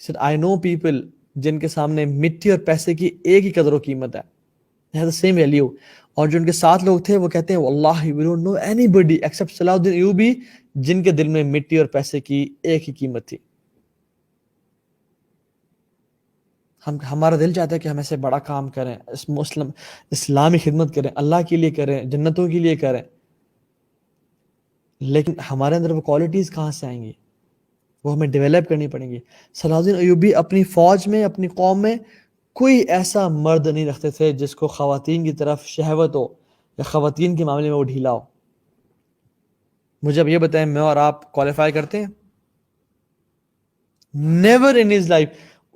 He said I know people جن کے سامنے مٹی اور پیسے کی ایک ہی قدر و قیمت ہے. They have the same value. اور جو ان کے ساتھ لوگ تھے وہ کہتے ہیں واللہ we don't know anybody except Salahuddin Ayyubi جن کے دل میں مٹی اور پیسے کی ایک ہی قیمت تھی. ہمارا دل چاہتا ہے کہ ہم ایسے بڑا کام کریں، اسلامی خدمت کریں، اللہ کے لیے کریں، جنتوں کے لیے کریں، لیکن ہمارے اندر وہ کوالٹیز کہاں سے آئیں گی؟ وہ ہمیں ڈیولپ کرنی پڑیں گی. صلاح الدین ایوبی اپنی فوج میں، اپنی قوم میں کوئی ایسا مرد نہیں رکھتے تھے جس کو خواتین کی طرف شہوت ہو یا خواتین کے معاملے میں وہ ڈھیلا ہو. مجھے اب یہ بتائیں، میں اور آپ کوالیفائی کرتے ہیں؟ Never in his life.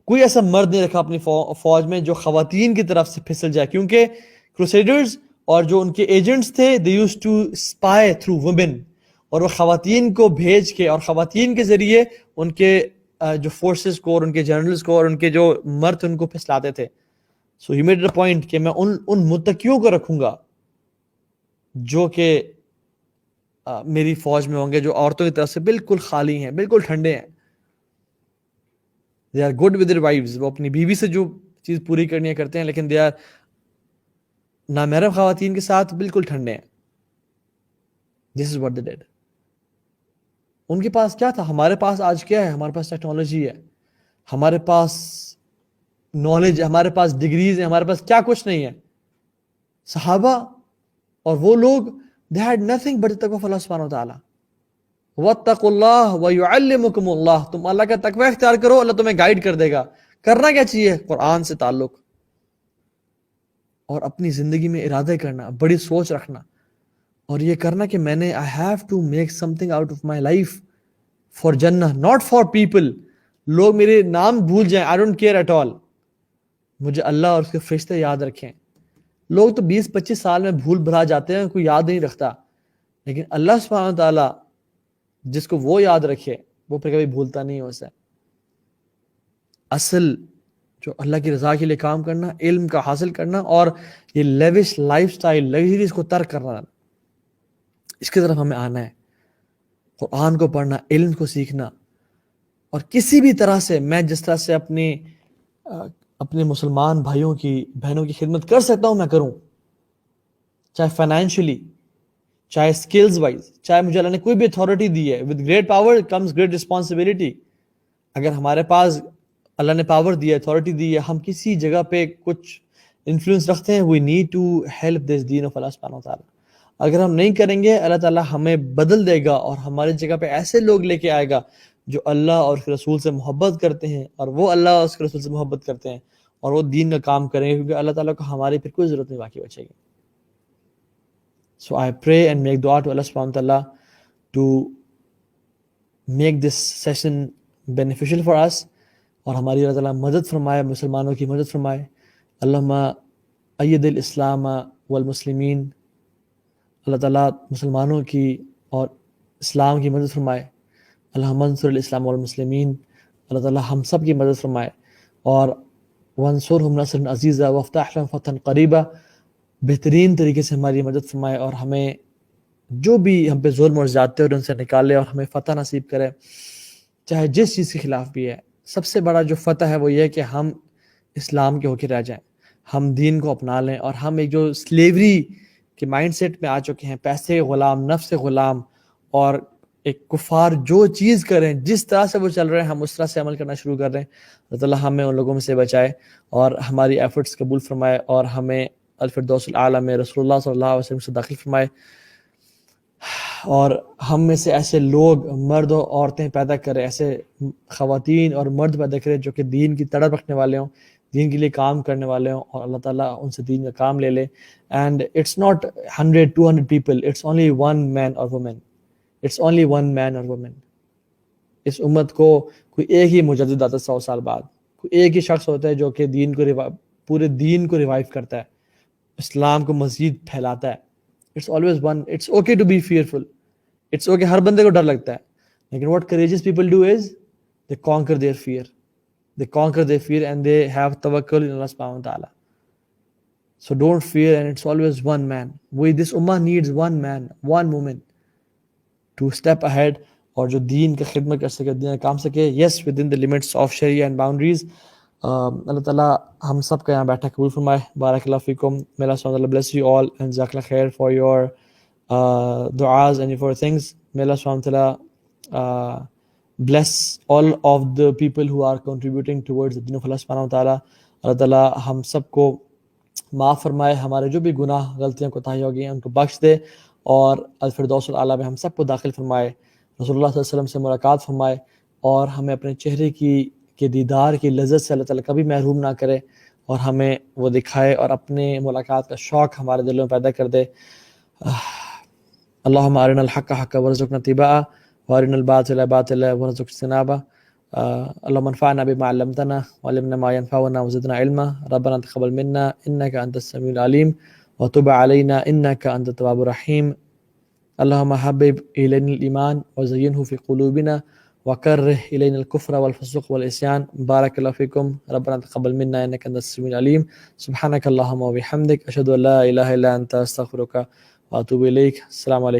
کوئی ایسا مرد نہیں رکھا اپنی فوج میں جو خواتین کی طرف سے پھسل جائے، کیونکہ کروسیڈرز اور جو ان کے ایجنٹس تھے they used to spy through women، اور وہ خواتین کو بھیج کے اور خواتین کے ذریعے ان کے جو فورسز کو اور ان کے جنرلز کو اور ان کے جو مرد ان کو پھسلاتے تھے. سو ہی میڈ اے پوائنٹ کہ میں ان متقیوں کو رکھوں گا جو کہ میری فوج میں ہوں گے، جو عورتوں کی طرف سے بالکل خالی ہیں، بالکل ٹھنڈے ہیں. they are good with their wives، وہ اپنی بیوی سے جو چیز پوری کرنی کرتے ہیں، لیکن they are نامحرم خواتین کے ساتھ بالکل ٹھنڈے ہیں. this is what they did. ان کے پاس کیا تھا؟ ہمارے پاس آج کیا ہے؟ ہمارے پاس ٹیکنالوجی ہے، ہمارے پاس نالج ہے، ہمارے پاس ڈگریز ہیں، ہمارے پاس کیا کچھ نہیں ہے. صحابہ اور وہ لوگ they had nothing but the taqwa of Allah subhanahu wa ta'ala. وَاتَّقُوا اللَّهَ وَيُعَلِّمُكُمُ اللَّهُ. تم اللہ کا تقوی اختیار کرو، اللہ تمہیں گائیڈ کر دے گا. کرنا کیا چاہیے؟ قرآن سے تعلق اور اپنی زندگی میں ارادے کرنا، بڑی سوچ رکھنا، اور یہ کرنا کہ میں نے I have to make something out of my life for Jannah, not for people. لوگ میرے نام بھول جائیں، I don't care at all. مجھے اللہ اور اس کے فرشتے یاد رکھیں. لوگ تو 20-25 سال میں بھول بھلا جاتے ہیں، کوئی یاد نہیں رکھتا، لیکن اللہ سبحانہ تعالیٰ جس کو وہ یاد رکھے وہ پھر کبھی بھولتا نہیں ہو اسے. اصل جو اللہ کی رضا کے لیے کام کرنا، علم کا حاصل کرنا، اور یہ لیوش لائف سٹائل، لگژریز کو ترک کرنا، اس کی طرف ہمیں آنا ہے. قرآن کو پڑھنا، علم کو سیکھنا، اور کسی بھی طرح سے میں جس طرح سے اپنے مسلمان بھائیوں کی بہنوں کی خدمت کر سکتا ہوں میں کروں، چاہے فائنینشلی، چاہے اسکلز وائز، چاہے مجھے اللہ نے کوئی بھی اتھارٹی دی ہے. With great power comes great responsibility. اگر ہمارے پاس اللہ نے پاور دی ہے، اتھارٹی دی ہے، ہم کسی جگہ پہ کچھ انفلوئنس رکھتے ہیں، we need to help this دین آف اللہ سبحانہ و تعالیٰ. اگر ہم نہیں کریں گے، اللہ تعالیٰ ہمیں بدل دے گا اور ہماری جگہ پہ ایسے لوگ لے کے آئے گا جو اللہ اور اس کے رسول سے محبت کرتے ہیں، اور وہ اللہ اور اس کے رسول سے محبت کرتے ہیں، اور وہ دین کا کام کریں گے، کیونکہ اللہ تعالیٰ کو ہماری پھر کوئی ضرورت نہیں باقی بچے گی. So I pray and make dua to Allah subhanahu wa ta'ala to make this session beneficial for us, اور ہماری اللہ تعالیٰ مدد فرمائے، مسلمانوں کی مدد فرمائے. اللہم اید الاسلام والمسلمین. اللہ تعالیٰ مسلمانوں کی اور اسلام کی مدد فرمائے. اللہم انصر الاسلام والمسلمین. اللہ تعالیٰ ہم سب کی مدد فرمائے، اور وانصرہم نصرا عزیزا وافتح لہم فتحا قریبا. بہترین طریقے سے ہماری مدد فرمائے، اور ہمیں جو بھی ہم پہ ظلم اور زیادتی اور ان سے نکالے، اور ہمیں فتح نصیب کرے، چاہے جس چیز کے خلاف بھی ہے. سب سے بڑا جو فتح ہے وہ یہ ہے کہ ہم اسلام کے ہو کے رہ جائیں، ہم دین کو اپنا لیں، اور ہم ایک جو سلیوری کے مائنڈ سیٹ میں آ چکے ہیں، پیسے غلام، نفس غلام، اور ایک کفار جو چیز کریں، جس طرح سے وہ چل رہے ہیں، ہم اس طرح سے عمل کرنا شروع کر دیں. اللہ تعالیٰ ہمیں ان لوگوں میں سے بچائے، اور ہماری ایفرٹس قبول فرمائے، اور ہمیں الفردوس الاعلیٰ میں رسول اللہ صلی اللہ علیہ وسلم سے داخل فرمائے، اور ہم میں سے ایسے لوگ، مرد و عورتیں پیدا کرے، ایسے خواتین اور مرد پیدا کرے جو کہ دین کی تڑپ رکھنے والے ہوں، دین کے لیے کام کرنے والے ہوں، اور اللہ تعالیٰ ان سے دین کا کام لے لے. And it's not 100-200 people, it's only one man or woman. It's only one man or woman. اس امت کو کوئی ایک ہی مجدد آتا ہے 100 سال بعد، کوئی ایک ہی شخص ہوتا ہے جو کہ دین کو پورے دین کو ریوائیو کرتا ہے، اسلام کو مزید پھیلاتا ہے. It's always one. It's okay to be fearful. It's okay. ہر بندے کو ڈر لگتا ہے، لیکن what courageous people do is they conquer their fear. They conquer their fear and they have tawakkul in Allah subhanahu wa ta'ala. So don't fear, and it's always one man. This ummah needs one man, one woman to step ahead اور جو دین کا خدمت کر سکے، دین کا کام سکے. Yes, within the limits of Sharia and boundaries. اللہ تعالیٰ ہم سب کا یہاں بیٹھا قبول فرمائے. بارک اللہ فیکم. May Allah subhanahu wa ta'ala bless you all and jazakallah khair for your du'as and for things. May Allah subhanahu wa ta'ala bless all of the people who are contributing towards the deen of Allah subhanahu wa ta'ala. اللہ تعالیٰ ہم سب کو معاف فرمائے، ہمارے جو بھی گناہ، غلطیاں، کوتاہیاں ہو گئی ہیں ان کو بخش دے، اور الفردوس الاعلیٰ میں ہم سب کو داخل فرمائے. رسول اللہ صلی اللہ علیہ وسلم سے ملاقات فرمائے، اور ہمیں اپنے چہرے کے دیدار کی لذت سے اللہ تعالیٰ کبھی محروم نہ کرے، اور ہمیں وہ دکھائے، اور اپنے ملاقات کا شوق ہمارے دلوں میں پیدا کر دے. اللہم ارنا الحق حقا وارزقنا اتباعہ، وارنا الباطل باطلا وارزقنا اجتنابہ. اللہم انفعنا بما علمتنا وعلمنا ما ينفعنا وزدنا علما. ربنا تقبل منا انک انت السمیع العلیم وتب علینا انک انت التواب الرحیم. اللہم حبب الینا الایمان وزینہ فی قلوبنا وکرہ الینا الکفر والفسوق والعصیان. بارک اللہ فیکم. ربنا تقبل منا انک انت السمیع العلیم. سبحانک اللہم وبحمدک، اشہد ان لا الہ الا انت، استغفرک واتوب الیک. السلام علیکم.